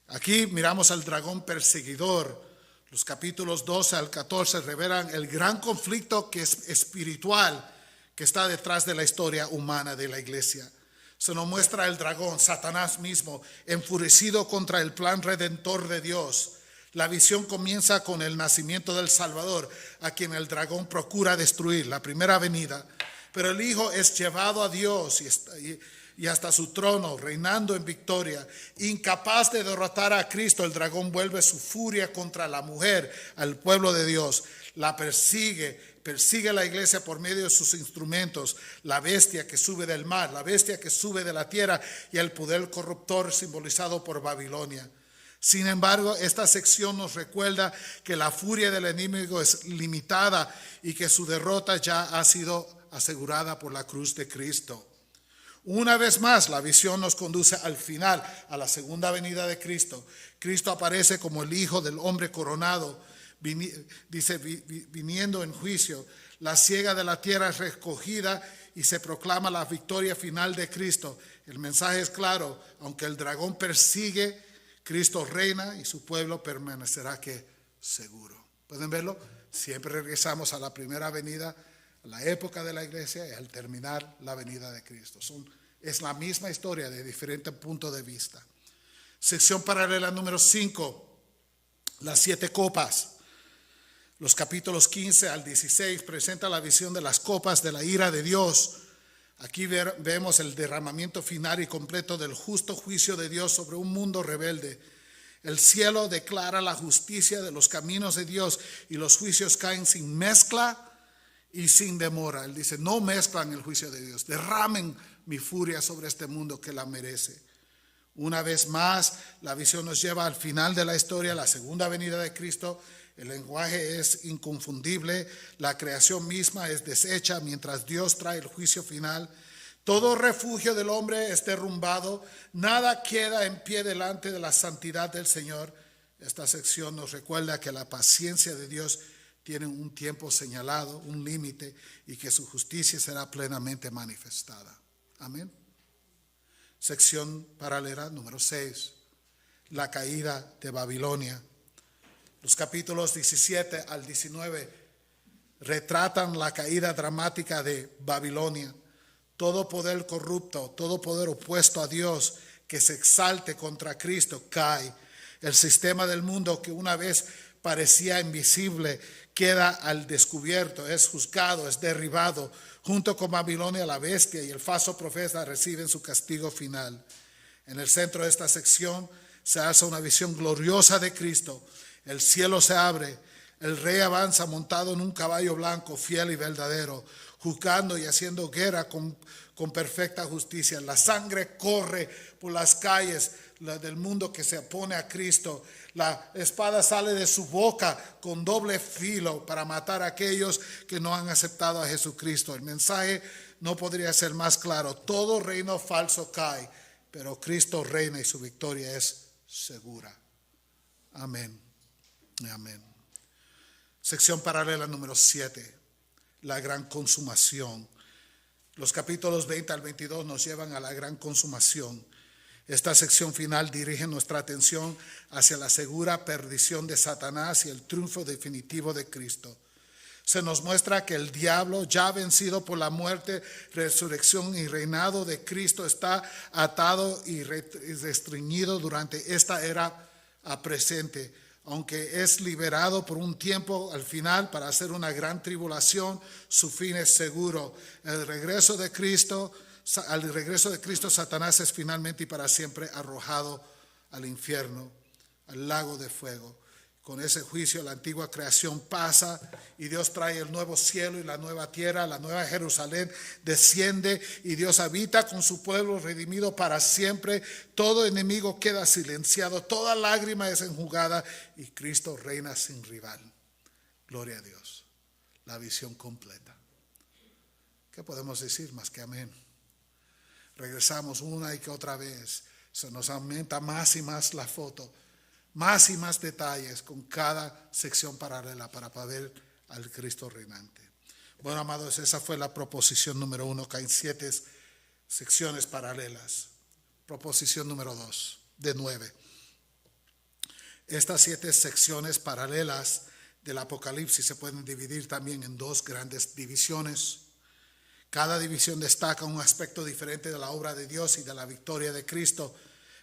S1: Aquí miramos al dragón perseguidor. Los capítulos 12 al 14 revelan el gran conflicto que es espiritual que está detrás de la historia humana de la iglesia. Se nos muestra el dragón, Satanás mismo, enfurecido contra el plan redentor de Dios. La visión comienza con el nacimiento del Salvador, a quien el dragón procura destruir, la primera venida. Pero el Hijo es llevado a Dios y hasta su trono, reinando en victoria. Incapaz de derrotar a Cristo, el dragón vuelve su furia contra la mujer, al pueblo de Dios. La persigue a la iglesia por medio de sus instrumentos, la bestia que sube del mar, la bestia que sube de la tierra y el poder corruptor simbolizado por Babilonia. Sin embargo, esta sección nos recuerda que la furia del enemigo es limitada y que su derrota ya ha sido asegurada por la cruz de Cristo. Una vez más, la visión nos conduce al final, a la segunda venida de Cristo. Cristo aparece como el Hijo del Hombre coronado, viniendo en juicio. La siega de la tierra es recogida y se proclama la victoria final de Cristo. El mensaje es claro: aunque el dragón persigue, Cristo reina y su pueblo permanecerá seguro. ¿Pueden verlo? Siempre regresamos a la primera venida, a la época de la iglesia y al terminar la venida de Cristo. Es la misma historia de diferentes puntos de vista. Sección paralela número 5, las 7 copas. Los capítulos 15 al 16 presenta la visión de las copas de la ira de Dios. Aquí vemos el derramamiento final y completo del justo juicio de Dios sobre un mundo rebelde. El cielo declara la justicia de los caminos de Dios y los juicios caen sin mezcla y sin demora. Él dice, no mezclan el juicio de Dios, derramen mi furia sobre este mundo que la merece. Una vez más, la visión nos lleva al final de la historia, la segunda venida de Cristo. El lenguaje es inconfundible, la creación misma es deshecha mientras Dios trae el juicio final. Todo refugio del hombre es derrumbado, nada queda en pie delante de la santidad del Señor. Esta sección nos recuerda que la paciencia de Dios tiene un tiempo señalado, un límite, y que su justicia será plenamente manifestada. Amén. Sección paralela número 6, la caída de Babilonia. Los capítulos 17 al 19 retratan la caída dramática de Babilonia. Todo poder corrupto, todo poder opuesto a Dios que se exalte contra Cristo cae. El sistema del mundo que una vez parecía invisible queda al descubierto, es juzgado, es derribado. Junto con Babilonia, la bestia y el falso profeta reciben su castigo final. En el centro de esta sección se alza una visión gloriosa de Cristo. El cielo se abre, el rey avanza montado en un caballo blanco, fiel y verdadero, juzgando y haciendo guerra con perfecta justicia. La sangre corre por las calles del mundo que se opone a Cristo. La espada sale de su boca con doble filo para matar a aquellos que no han aceptado a Jesucristo. El mensaje no podría ser más claro. Todo reino falso cae, pero Cristo reina y su victoria es segura. Amén. Amén. Sección paralela número 7, la gran consumación. Los capítulos 20 al 22 nos llevan a la gran consumación. Esta sección final dirige nuestra atención hacia la segura perdición de Satanás y el triunfo definitivo de Cristo. Se nos muestra que el diablo, ya vencido por la muerte, resurrección y reinado de Cristo, está atado y restringido durante esta era presente. Aunque es liberado por un tiempo al final para hacer una gran tribulación, su fin es seguro. Al regreso de Cristo, Satanás es finalmente y para siempre arrojado al infierno, al lago de fuego. Con ese juicio la antigua creación pasa y Dios trae el nuevo cielo y la nueva tierra, la nueva Jerusalén desciende y Dios habita con su pueblo redimido para siempre. Todo enemigo queda silenciado, toda lágrima es enjugada y Cristo reina sin rival. Gloria a Dios. La visión completa. ¿Qué podemos decir más que amén? Regresamos una y que otra vez. Se nos aumenta más y más la foto. Más y más detalles con cada sección paralela para poder al Cristo reinante. Bueno, amados, esa fue la proposición número 1, que hay 7 secciones paralelas. Proposición número 2, de 9. Estas 7 secciones paralelas del Apocalipsis se pueden dividir también en 2 grandes divisiones. Cada división destaca un aspecto diferente de la obra de Dios y de la victoria de Cristo,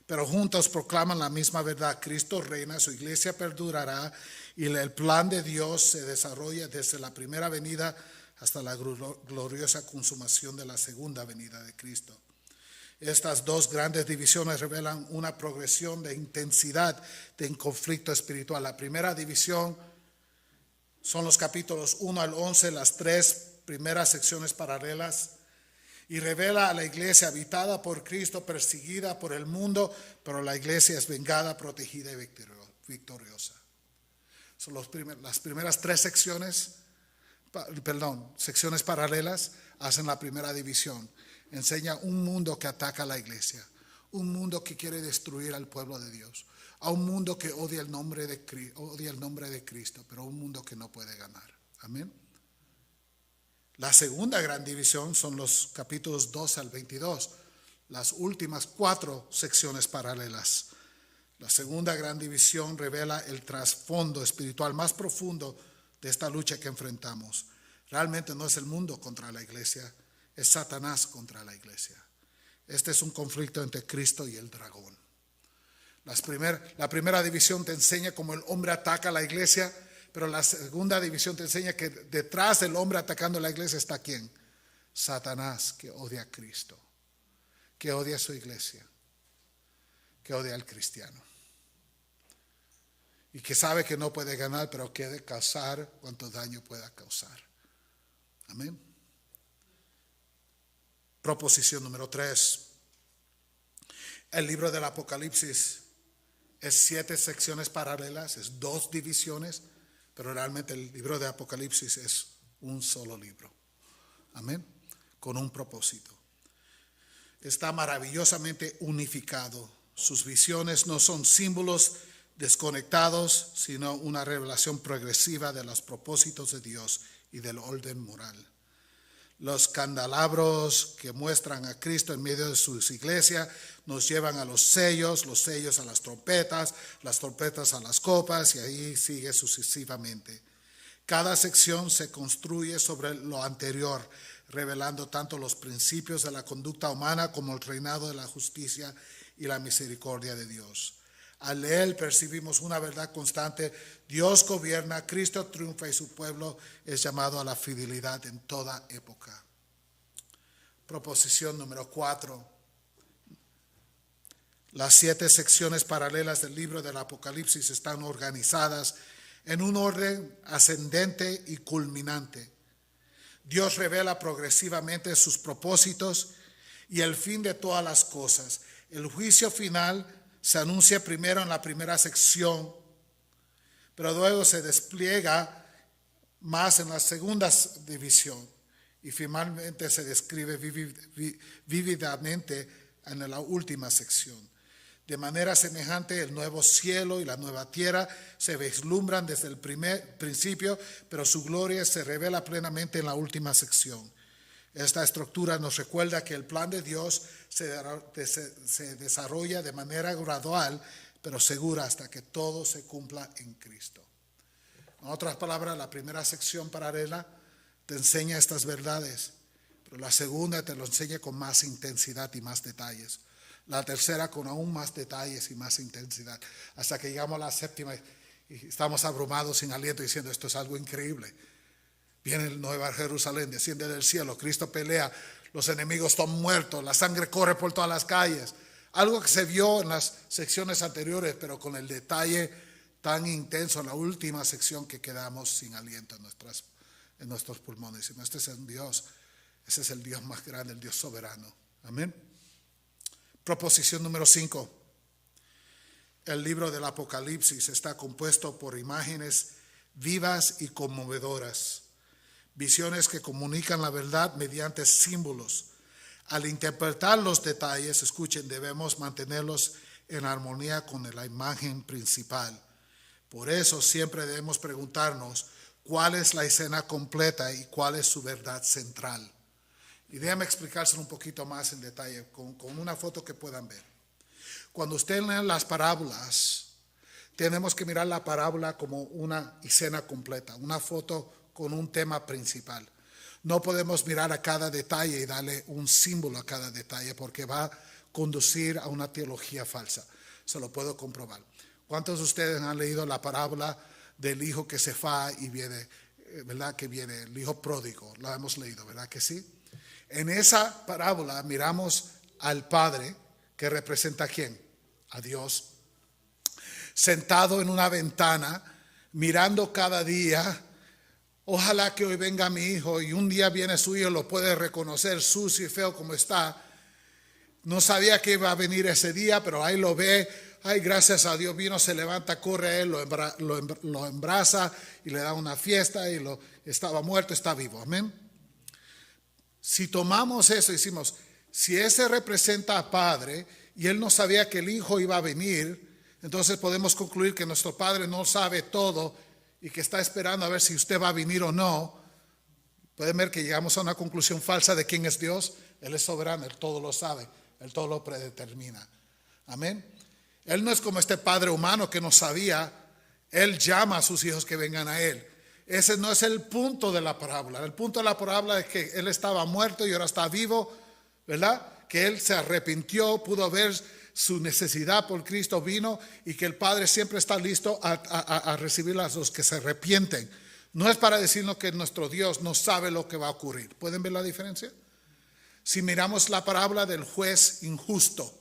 S1: pero juntos proclaman la misma verdad. Cristo reina, su iglesia perdurará y el plan de Dios se desarrolla desde la primera venida hasta la gloriosa consumación de la segunda venida de Cristo. Estas 2 grandes divisiones revelan una progresión de intensidad de conflicto espiritual. La primera división son los capítulos 1 al 11, las 3 primeras secciones paralelas. Y revela a la iglesia habitada por Cristo, perseguida por el mundo, pero la iglesia es vengada, protegida y victoriosa. Son las primeras 3 secciones paralelas hacen la primera división. Enseña un mundo que ataca a la iglesia, un mundo que quiere destruir al pueblo de Dios, a un mundo que odia el nombre de Cristo, pero un mundo que no puede ganar. Amén. La segunda gran división son los capítulos 12 al 22, las últimas 4 secciones paralelas. La segunda gran división revela el trasfondo espiritual más profundo de esta lucha que enfrentamos. Realmente no es el mundo contra la iglesia, es Satanás contra la iglesia. Este es un conflicto entre Cristo y el dragón. La primera división te enseña cómo el hombre ataca a la iglesia, Pero la segunda división te enseña que detrás del hombre atacando la iglesia está ¿quién? Satanás, que odia a Cristo, que odia a su iglesia, que odia al cristiano. Y que sabe que no puede ganar, pero quiere causar cuanto daño pueda causar. Amén. Proposición número 3. El libro del Apocalipsis es 7 secciones paralelas, es 2 divisiones, pero realmente el libro de Apocalipsis es un solo libro. Amén. Con un propósito. Está maravillosamente unificado. Sus visiones no son símbolos desconectados, sino una revelación progresiva de los propósitos de Dios y del orden moral. Los candelabros que muestran a Cristo en medio de sus iglesias nos llevan a los sellos a las trompetas a las copas, y ahí sigue sucesivamente. Cada sección se construye sobre lo anterior, revelando tanto los principios de la conducta humana como el reinado de la justicia y la misericordia de Dios. Al leer percibimos una verdad constante: Dios gobierna, Cristo triunfa y su pueblo es llamado a la fidelidad en toda época. Proposición número 4. Las 7 secciones paralelas del libro del Apocalipsis están organizadas en un orden ascendente y culminante. Dios revela progresivamente sus propósitos y el fin de todas las cosas. El juicio final se anuncia primero en la primera sección, pero luego se despliega más en la segunda división y finalmente se describe vívidamente en la última sección. De manera semejante, el nuevo cielo y la nueva tierra se vislumbran desde el primer principio, pero su gloria se revela plenamente en la última sección. Esta estructura nos recuerda que el plan de Dios se desarrolla de manera gradual, pero segura, hasta que todo se cumpla en Cristo. En otras palabras, la primera sección paralela te enseña estas verdades, pero la segunda te lo enseña con más intensidad y más detalles. La tercera con aún más detalles y más intensidad, hasta que llegamos a la séptima y estamos abrumados sin aliento diciendo: esto es algo increíble. Viene el Nueva Jerusalén, desciende del cielo, Cristo pelea, los enemigos están muertos, la sangre corre por todas las calles. Algo que se vio en las secciones anteriores, pero con el detalle tan intenso en la última sección que quedamos sin aliento en nuestros pulmones. Este es el Dios, ese es el Dios más grande, el Dios soberano. Amén. Proposición número 5. El libro del Apocalipsis está compuesto por imágenes vivas y conmovedoras. Visiones que comunican la verdad mediante símbolos. Al interpretar los detalles, escuchen, debemos mantenerlos en armonía con la imagen principal. Por eso siempre debemos preguntarnos cuál es la escena completa y cuál es su verdad central. Y déjame explicárselo un poquito más en detalle con una foto que puedan ver. Cuando usted lee las parábolas, tenemos que mirar la parábola como una escena completa, una foto con un tema principal. No podemos mirar a cada detalle y darle un símbolo a cada detalle, porque va a conducir a una teología falsa. Se lo puedo comprobar. ¿Cuántos de ustedes han leído la parábola del hijo que se va y viene, verdad que viene, el hijo pródigo? Lo hemos leído, ¿verdad que sí? En esa parábola miramos al Padre, que representa ¿a quién? A Dios, sentado en una ventana, mirando cada día. Ojalá que hoy venga mi hijo, y un día viene su hijo, lo puede reconocer sucio y feo como está. No sabía que iba a venir ese día, pero ahí lo ve. Ay, gracias a Dios, vino, se levanta, corre a él, lo embraza y le da una fiesta, y estaba muerto, está vivo. Amén. Si tomamos eso y decimos, si ese representa a Padre y él no sabía que el hijo iba a venir, entonces podemos concluir que nuestro Padre no sabe todo y que está esperando a ver si usted va a venir o no. Pueden ver que llegamos a una conclusión falsa de quién es Dios. Él es soberano, Él todo lo sabe, Él todo lo predetermina. Amén. Él no es como este padre humano que no sabía. Él llama a sus hijos que vengan a Él. Ese no es el punto de la parábola. El punto de la parábola es que Él estaba muerto y ahora está vivo, ¿verdad? Que Él se arrepintió, pudo ver su necesidad por Cristo vino y que el Padre siempre está listo a recibir a los que se arrepienten. No es para decirnos que nuestro Dios no sabe lo que va a ocurrir. ¿Pueden ver la diferencia? Si miramos la parábola del juez injusto,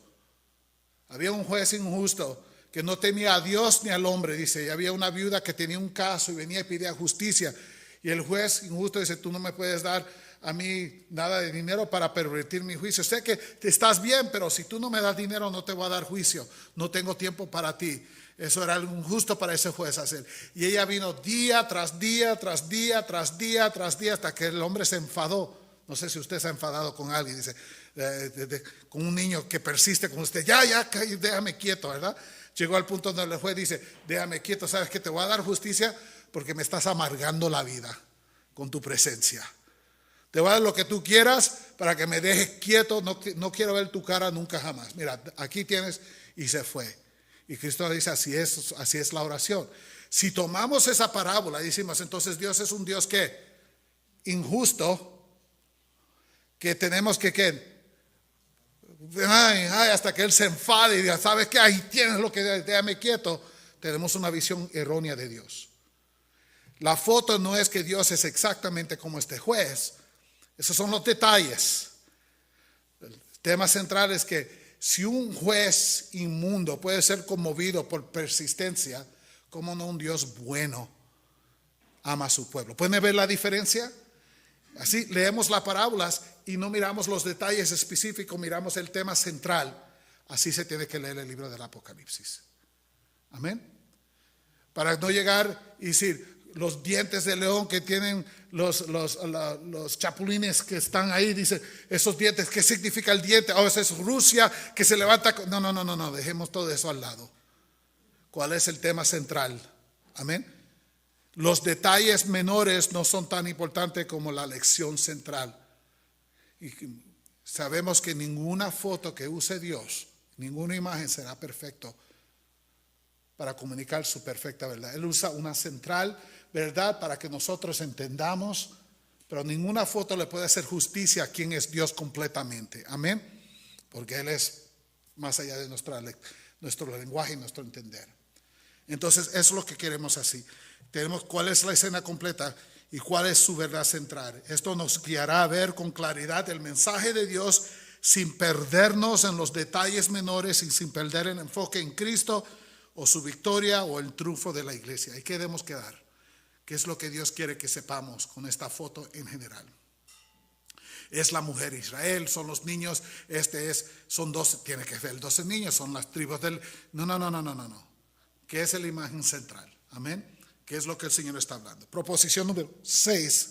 S1: había un juez injusto que no temía a Dios ni al hombre, dice, y había una viuda que tenía un caso y venía y pedía justicia, y el juez injusto dice, tú no me puedes dar a mí nada de dinero para pervertir mi juicio. Sé que te estás bien, pero si tú no me das dinero no te voy a dar juicio, no tengo tiempo para ti. Eso era algo injusto para ese juez hacer. Y ella vino día tras día, tras día, tras día, tras día, hasta que el hombre se enfadó. No sé si usted se ha enfadado con alguien, dice, con un niño que persiste con usted, ya, déjame quieto, ¿verdad? Llegó al punto donde el juez dice, déjame quieto, ¿sabes qué? Te voy a dar justicia porque me estás amargando la vida con tu presencia. Te voy a dar lo que tú quieras para que me dejes quieto, no quiero ver tu cara nunca jamás. Mira, aquí tienes, y se fue. Y Cristo dice, así es la oración. Si tomamos esa parábola y decimos, entonces Dios es un Dios que injusto, que tenemos que hasta que Él se enfade y diga, ¿sabes qué? Ahí tienes lo que déjame quieto. Tenemos una visión errónea de Dios. La foto no es que Dios es exactamente como este juez. Esos son los detalles. El tema central es que si un juez inmundo puede ser conmovido por persistencia, ¿cómo no un Dios bueno ama a su pueblo? ¿Pueden ver la diferencia? Así leemos las parábolas y no miramos los detalles específicos, miramos el tema central. Así se tiene que leer el libro del Apocalipsis. Amén. Para no llegar y decir, los dientes de león que tienen los chapulines que están ahí, dice, esos dientes, ¿qué significa el diente? Oh, esa es Rusia que se levanta. No, dejemos todo eso al lado. ¿Cuál es el tema central? Amén. Los detalles menores no son tan importantes como la lección central. Y sabemos que ninguna foto que use Dios, ninguna imagen será perfecto para comunicar su perfecta verdad. Él usa una central verdad para que nosotros entendamos, pero ninguna foto le puede hacer justicia a quien es Dios completamente. Amén. Porque Él es más allá de nuestro lenguaje y nuestro entender. Entonces, eso es lo que queremos así. Tenemos cuál es la escena completa y cuál es su verdad central. Esto nos guiará a ver con claridad el mensaje de Dios sin perdernos en los detalles menores y sin perder el enfoque en Cristo o su victoria o el triunfo de la iglesia. ¿Y qué debemos quedar? ¿Qué es lo que Dios quiere que sepamos con esta foto en general? Es la mujer Israel, son los niños, son 12, tiene que ser 12 niños, son las tribus del... No. ¿Qué es la imagen central? Amén. ¿Qué es lo que el Señor está hablando? Proposición número 6.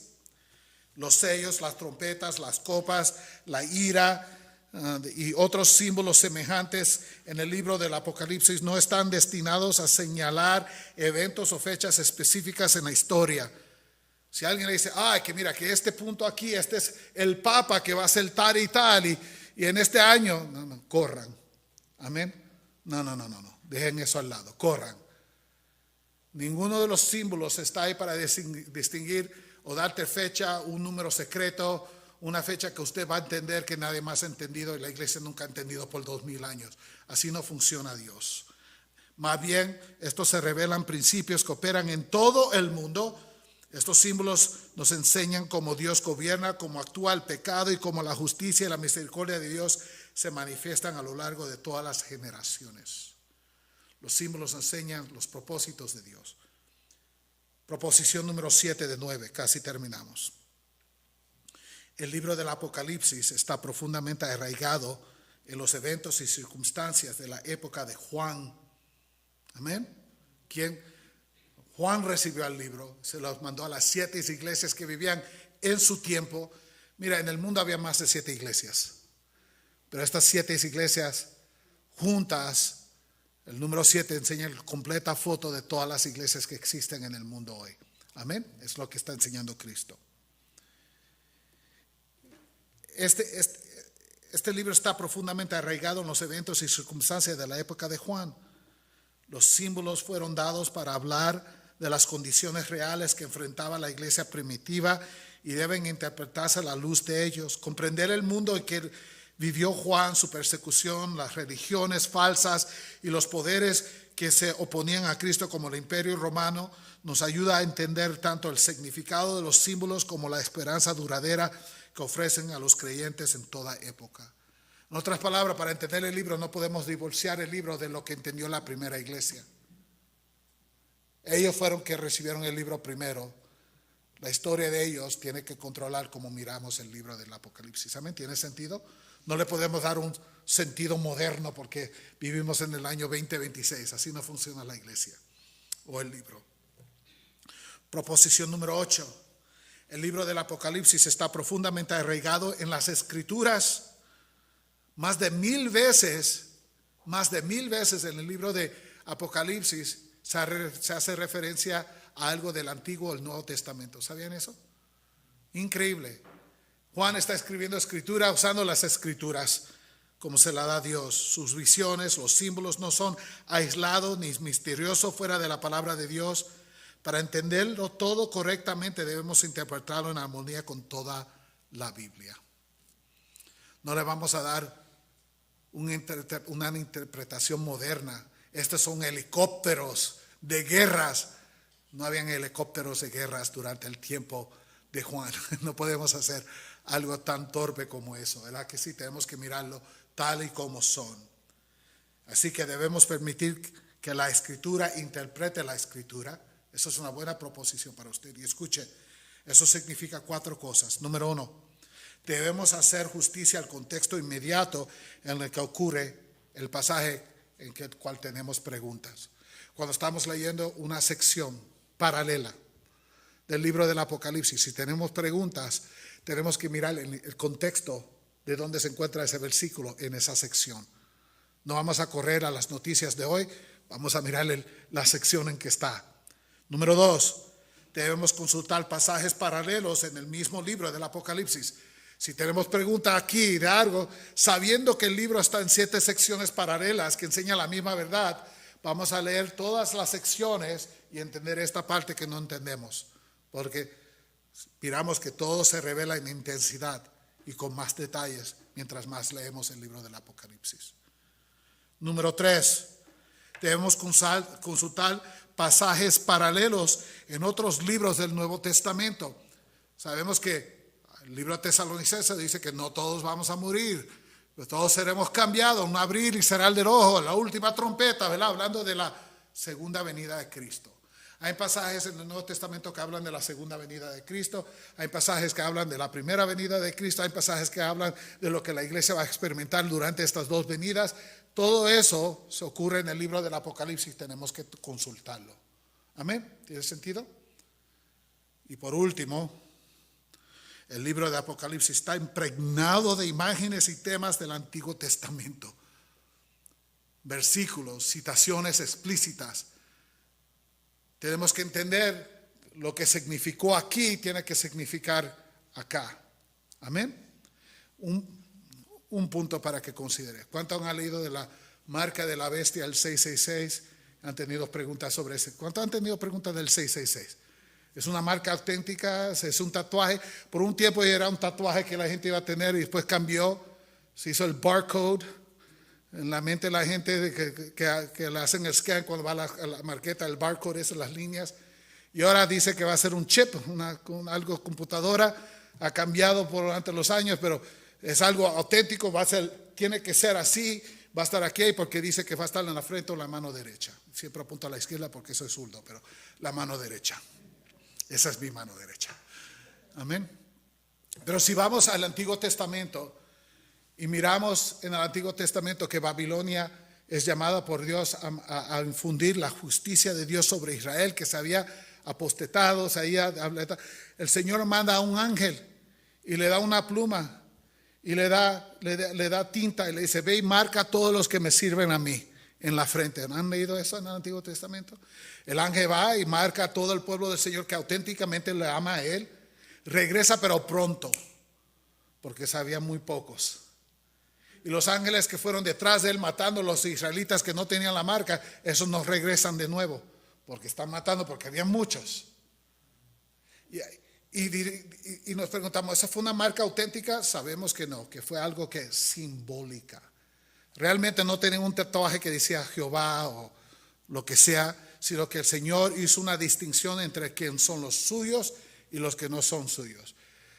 S1: Los sellos, las trompetas, las copas, la ira y otros símbolos semejantes en el libro del Apocalipsis no están destinados a señalar eventos o fechas específicas en la historia. Si alguien le dice, que mira, que este punto aquí, este es el Papa que va a ser tal y tal, y en este año, no, corran. Amén. No. Dejen eso al lado, corran. Ninguno de los símbolos está ahí para distinguir o darte fecha, un número secreto, una fecha que usted va a entender que nadie más ha entendido y la iglesia nunca ha entendido por 2000 años. Así no funciona Dios. Más bien, estos se revelan principios que operan en todo el mundo. Estos símbolos nos enseñan cómo Dios gobierna, cómo actúa el pecado y cómo la justicia y la misericordia de Dios se manifiestan a lo largo de todas las generaciones. Los símbolos enseñan los propósitos de Dios. Proposición número 7 de 9, casi terminamos. El libro del Apocalipsis está profundamente arraigado en los eventos y circunstancias de la época de Juan. Amén. Juan recibió el libro, se los mandó a las 7 iglesias que vivían en su tiempo. Mira, en el mundo había más de 7 iglesias, pero estas 7 iglesias juntas, el número 7 enseña la completa foto de todas las iglesias que existen en el mundo hoy. Amén. Es lo que está enseñando Cristo. Este libro está profundamente arraigado en los eventos y circunstancias de la época de Juan. Los símbolos fueron dados para hablar de las condiciones reales que enfrentaba la iglesia primitiva y deben interpretarse a la luz de ellos. Comprender el mundo vivió Juan, su persecución, las religiones falsas y los poderes que se oponían a Cristo como el Imperio Romano, nos ayuda a entender tanto el significado de los símbolos como la esperanza duradera que ofrecen a los creyentes en toda época. En otras palabras, para entender el libro no podemos divorciar el libro de lo que entendió la primera iglesia. Ellos fueron que recibieron el libro primero. La historia de ellos tiene que controlar cómo miramos el libro del Apocalipsis. ¿Amén? ¿Tiene sentido? No le podemos dar un sentido moderno porque vivimos en el año 2026. Así no funciona la iglesia o el libro. Proposición número 8. El libro del Apocalipsis está profundamente arraigado en las Escrituras. Más de 1000 veces en el libro de Apocalipsis se hace referencia a algo del Antiguo o el Nuevo Testamento. ¿Sabían eso? Increíble. Juan está escribiendo escritura usando las Escrituras como se la da Dios. Sus visiones, los símbolos no son aislados ni misteriosos fuera de la palabra de Dios. Para entenderlo todo correctamente debemos interpretarlo en armonía con toda la Biblia. No le vamos a dar una interpretación moderna. Estos son helicópteros de guerras. No habían helicópteros de guerras durante el tiempo de Juan. No podemos hacer algo tan torpe como eso, ¿verdad? Que sí, tenemos que mirarlo tal y como son. Así que debemos permitir que la Escritura interprete la Escritura. Eso es una buena proposición para usted. Y escuche, eso significa 4 cosas. Número 1, debemos hacer justicia al contexto inmediato en el que ocurre el pasaje en el cual tenemos preguntas. Cuando estamos leyendo una sección paralela del libro del Apocalipsis, si tenemos preguntas, tenemos que mirar el contexto de dónde se encuentra ese versículo en esa sección. No vamos a correr a las noticias de hoy, vamos a mirar la sección en que está. Número 2, debemos consultar pasajes paralelos en el mismo libro del Apocalipsis. Si tenemos preguntas aquí de algo, sabiendo que el libro está en 7 secciones paralelas que enseñan la misma verdad, vamos a leer todas las secciones y entender esta parte que no entendemos. Porque miramos que todo se revela en intensidad y con más detalles mientras más leemos el libro del Apocalipsis. Número 3, debemos consultar pasajes paralelos en otros libros del Nuevo Testamento. Sabemos que el libro de Tesalonicenses dice que no todos vamos a morir, pero todos seremos cambiados, un abrir y cerrar del ojo, la última trompeta, ¿verdad? Hablando de la segunda venida de Cristo. Hay pasajes en el Nuevo Testamento que hablan de la segunda venida de Cristo, hay pasajes que hablan de la primera venida de Cristo, hay pasajes que hablan de lo que la iglesia va a experimentar durante estas 2 venidas. Todo eso se ocurre en el libro del Apocalipsis, tenemos que consultarlo. ¿Amén? ¿Tiene sentido? Y por último, el libro de Apocalipsis está impregnado de imágenes y temas del Antiguo Testamento. Versículos, citaciones explícitas. Tenemos que entender lo que significó aquí, tiene que significar acá. Amén. Un punto para que considere. ¿Cuántos han leído de la marca de la bestia, el 666? ¿Han tenido preguntas sobre ese? ¿Cuántos han tenido preguntas del 666? Es una marca auténtica, es un tatuaje. Por un tiempo era un tatuaje que la gente iba a tener y después cambió. Se hizo el barcode. En la mente de la gente que le hacen el scan cuando va a la marqueta, el barcode, esas las líneas. Y ahora dice que va a ser un chip, algo computadora. Ha cambiado durante los años, pero es algo auténtico. Tiene que ser así. Va a estar aquí porque dice que va a estar en la frente o la mano derecha. Siempre apunto a la izquierda porque soy zurdo, pero la mano derecha. Esa es mi mano derecha. Amén. Pero si vamos al Antiguo Testamento y miramos en el Antiguo Testamento que Babilonia es llamada por Dios a infundir la justicia de Dios sobre Israel, que se había apostetado, el Señor manda a un ángel y le da una pluma y le da tinta y le dice: ve y marca a todos los que me sirven a mí en la frente. ¿No han leído eso en el Antiguo Testamento? El ángel va y marca a todo el pueblo del Señor que auténticamente le ama a Él. Regresa pero pronto, porque sabía muy pocos. Y los ángeles que fueron detrás de él matando a los israelitas que no tenían la marca, esos no regresan de nuevo, porque están matando, porque había muchos. Y nos preguntamos, ¿esa fue una marca auténtica? Sabemos que no, que fue algo que es simbólica. Realmente no tenían un tatuaje que decía Jehová o lo que sea, sino que el Señor hizo una distinción entre quien son los suyos y los que no son suyos.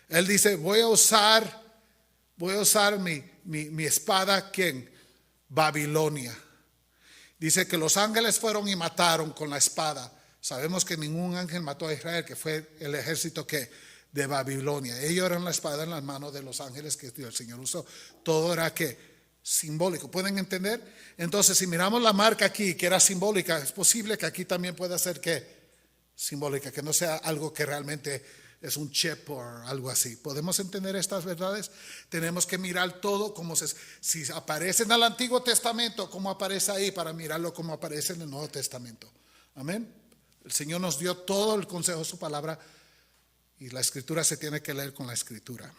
S1: Él dice, voy a usar mi espada, ¿quién? Babilonia. Dice que los ángeles fueron y mataron con la espada. Sabemos que ningún ángel mató a Israel, que fue el ejército de Babilonia. Ellos eran la espada en las manos de los ángeles que el Señor usó. Todo era simbólico. ¿Pueden entender? Entonces, si miramos la marca aquí, que era simbólica, es posible que aquí también pueda ser simbólica, que no sea algo que realmente es un chip o algo así. ¿Podemos entender estas verdades? Tenemos que mirar todo como si aparece en el Antiguo Testamento, como aparece ahí, para mirarlo como aparece en el Nuevo Testamento. Amén. El Señor nos dio todo el consejo de su palabra y la escritura se tiene que leer con la escritura.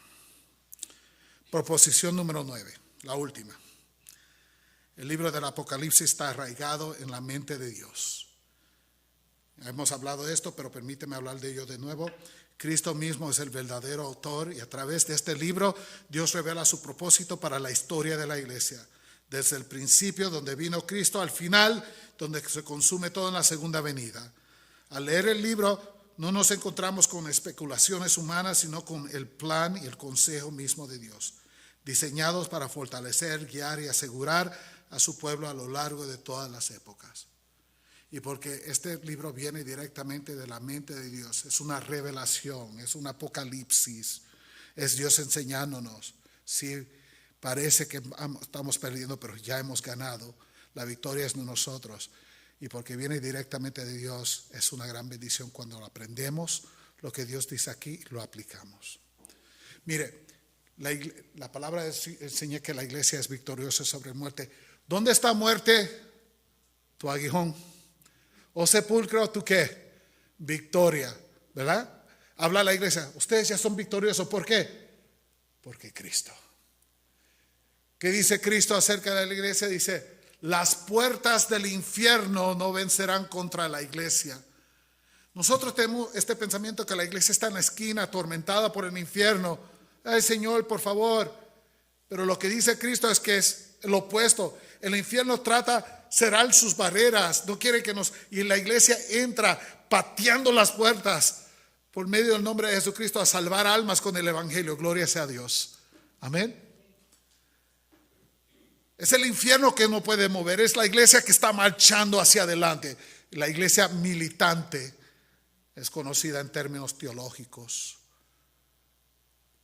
S1: Proposición número 9, la última. El libro del Apocalipsis está arraigado en la mente de Dios. Hemos hablado de esto, pero permíteme hablar de ello de nuevo. Cristo mismo es el verdadero autor y a través de este libro Dios revela su propósito para la historia de la iglesia. Desde el principio, donde vino Cristo, al final, donde se consume todo en la segunda venida. Al leer el libro no nos encontramos con especulaciones humanas, sino con el plan y el consejo mismo de Dios, diseñados para fortalecer, guiar y asegurar a su pueblo a lo largo de todas las épocas. Y porque este libro viene directamente de la mente de Dios, es una revelación, es un apocalipsis, es Dios enseñándonos. Sí, parece que estamos perdiendo, pero ya hemos ganado. La victoria es de nosotros. Y porque viene directamente de Dios, es una gran bendición cuando lo aprendemos, lo que Dios dice aquí, lo aplicamos. Mire, la palabra enseña que la iglesia es victoriosa sobre muerte. ¿Dónde está muerte? Tu aguijón. ¿O sepulcro? ¿Tú qué? Victoria, ¿verdad? Habla la iglesia, ustedes ya son victoriosos. ¿Por qué? Porque Cristo. ¿Qué dice Cristo acerca de la iglesia? Dice, las puertas del infierno no vencerán contra la iglesia. Nosotros tenemos este pensamiento que la iglesia está en la esquina, atormentada por el infierno. Ay, Señor, por favor. Pero lo que dice Cristo es que es lo opuesto. El infierno trata cerrar sus barreras, no quiere y la iglesia entra pateando las puertas por medio del nombre de Jesucristo a salvar almas con el evangelio. Gloria sea a Dios. Amén. Es el infierno que no puede mover, es la iglesia que está marchando hacia adelante. La iglesia militante es conocida en términos teológicos.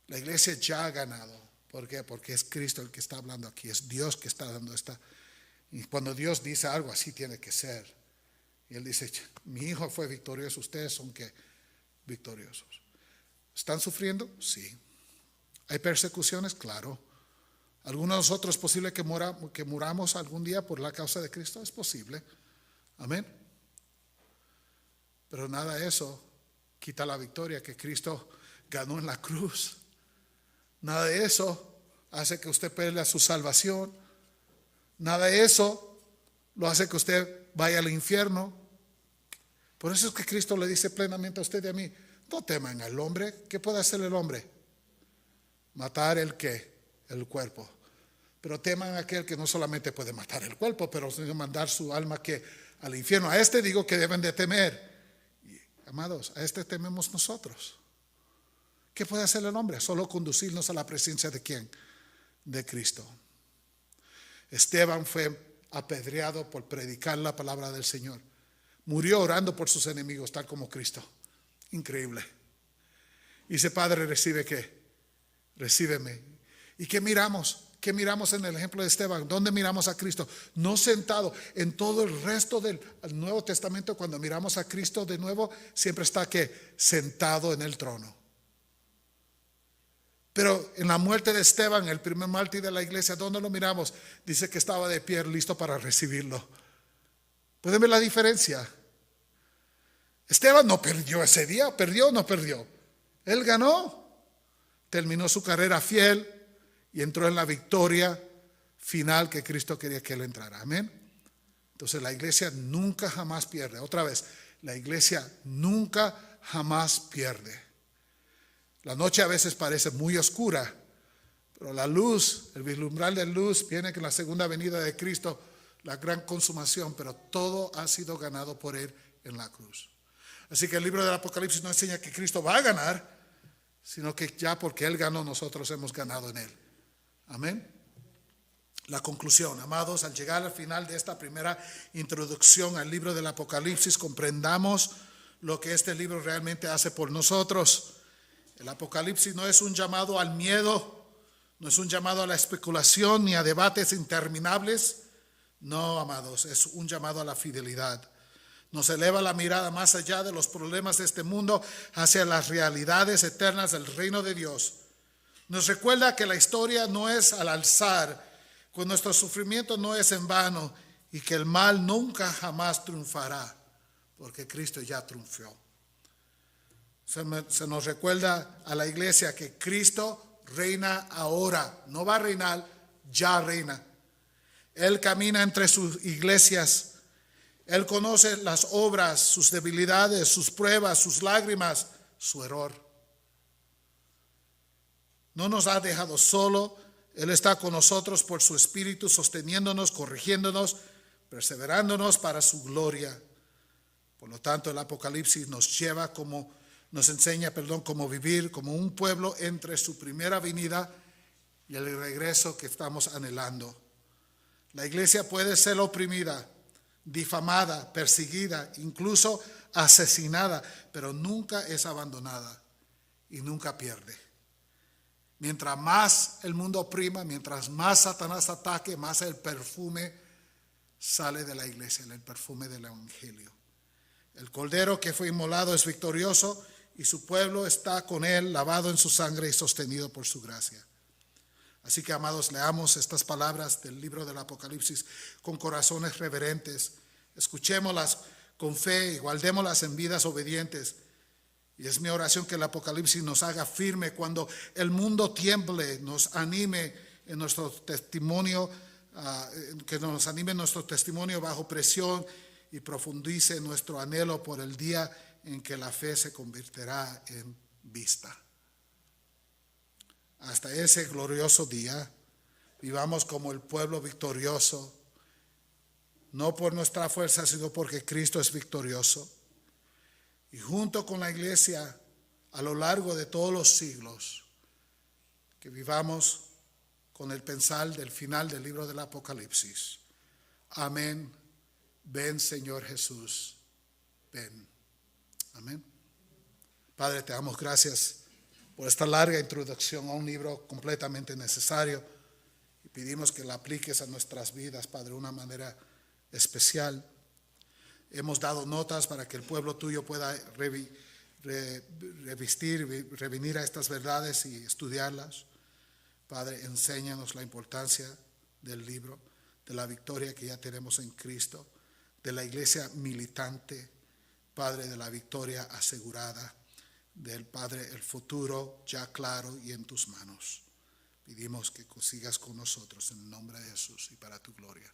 S1: La iglesia ya ha ganado. ¿Por qué? Porque es Cristo el que está hablando aquí, es Dios que está dando esta. Y cuando Dios dice algo, así tiene que ser. Y Él dice, mi hijo fue victorioso, ustedes son victoriosos. ¿Están sufriendo? Sí. ¿Hay persecuciones? Claro. ¿Algunos de nosotros es posible que muramos algún día por la causa de Cristo? Es posible. Amén. Pero nada de eso quita la victoria que Cristo ganó en la cruz. Nada de eso hace que usted pierda su salvación. Nada de eso lo hace que usted vaya al infierno. Por eso es que Cristo le dice plenamente a usted y a mí, no teman al hombre. ¿Qué puede hacer el hombre? Matar el cuerpo. Pero teman a aquel que no solamente puede matar el cuerpo, pero mandar su alma al infierno. A este digo que deben de temer. Y, amados, a este tememos nosotros. ¿Qué puede hacer el hombre? Solo conducirnos a la presencia de ¿quién? De Cristo. Esteban fue apedreado por predicar la palabra del Señor. Murió orando por sus enemigos, tal como Cristo. Increíble. Y dice, Padre, ¿recibe qué? Recíbeme. ¿Y qué miramos? ¿Qué miramos en el ejemplo de Esteban? ¿Dónde miramos a Cristo? No sentado. En todo el resto del Nuevo Testamento, cuando miramos a Cristo de nuevo, siempre está sentado en el trono. Pero en la muerte de Esteban, el primer mártir de la iglesia, ¿dónde lo miramos? Dice que estaba de pie listo para recibirlo. ¿Pueden ver la diferencia? Esteban no perdió ese día, ¿perdió o no perdió? Él ganó, terminó su carrera fiel y entró en la victoria final que Cristo quería que él entrara. Amén. Entonces la iglesia nunca jamás pierde. Otra vez, la iglesia nunca jamás pierde. La noche a veces parece muy oscura, pero la luz, el vislumbrar de luz viene con la segunda venida de Cristo, la gran consumación, pero todo ha sido ganado por Él en la cruz. Así que el libro del Apocalipsis no enseña que Cristo va a ganar, sino que ya porque Él ganó, nosotros hemos ganado en Él. Amén. La conclusión, amados, al llegar al final de esta primera introducción al libro del Apocalipsis, comprendamos lo que este libro realmente hace por nosotros. El Apocalipsis no es un llamado al miedo, no es un llamado a la especulación ni a debates interminables. No, amados, es un llamado a la fidelidad. Nos eleva la mirada más allá de los problemas de este mundo hacia las realidades eternas del reino de Dios. Nos recuerda que la historia no es al alzar, que nuestro sufrimiento no es en vano y que el mal nunca jamás triunfará, porque Cristo ya triunfó. Se nos recuerda a la iglesia que Cristo reina ahora, no va a reinar, ya reina. Él camina entre sus iglesias, Él conoce las obras, sus debilidades, sus pruebas, sus lágrimas, su error. No nos ha dejado solo. Él está con nosotros por su Espíritu, sosteniéndonos, corrigiéndonos, perseverándonos para su gloria. Por lo tanto, el Apocalipsis nos enseña cómo vivir como un pueblo entre su primera venida y el regreso que estamos anhelando. La iglesia puede ser oprimida, difamada, perseguida, incluso asesinada, pero nunca es abandonada y nunca pierde. Mientras más el mundo oprima, mientras más Satanás ataque, más el perfume sale de la iglesia, el perfume del evangelio. El cordero que fue inmolado es victorioso y su pueblo está con él, lavado en su sangre y sostenido por su gracia. Así que, amados, leamos estas palabras del libro del Apocalipsis con corazones reverentes. Escuchémoslas con fe y guardémoslas en vidas obedientes. Y es mi oración que el Apocalipsis nos haga firme cuando el mundo tiemble, nos anime en nuestro testimonio, que nos anime en nuestro testimonio bajo presión y profundice nuestro anhelo por el día en que la fe se convertirá en vista. Hasta ese glorioso día, vivamos como el pueblo victorioso, no por nuestra fuerza, sino porque Cristo es victorioso. Y junto con la iglesia, a lo largo de todos los siglos, que vivamos con el pensar del final del libro del Apocalipsis. Amén. Ven, Señor Jesús. Ven. Amén. Padre, te damos gracias por esta larga introducción a un libro completamente necesario. Y pedimos que la apliques a nuestras vidas, Padre, de una manera especial. Hemos dado notas para que el pueblo tuyo pueda revenir a estas verdades y estudiarlas. Padre, enséñanos la importancia del libro, de la victoria que ya tenemos en Cristo, de la iglesia militante, Padre, de la victoria asegurada, del Padre, el futuro ya claro y en tus manos. Pedimos que sigas con nosotros en el nombre de Jesús y para tu gloria.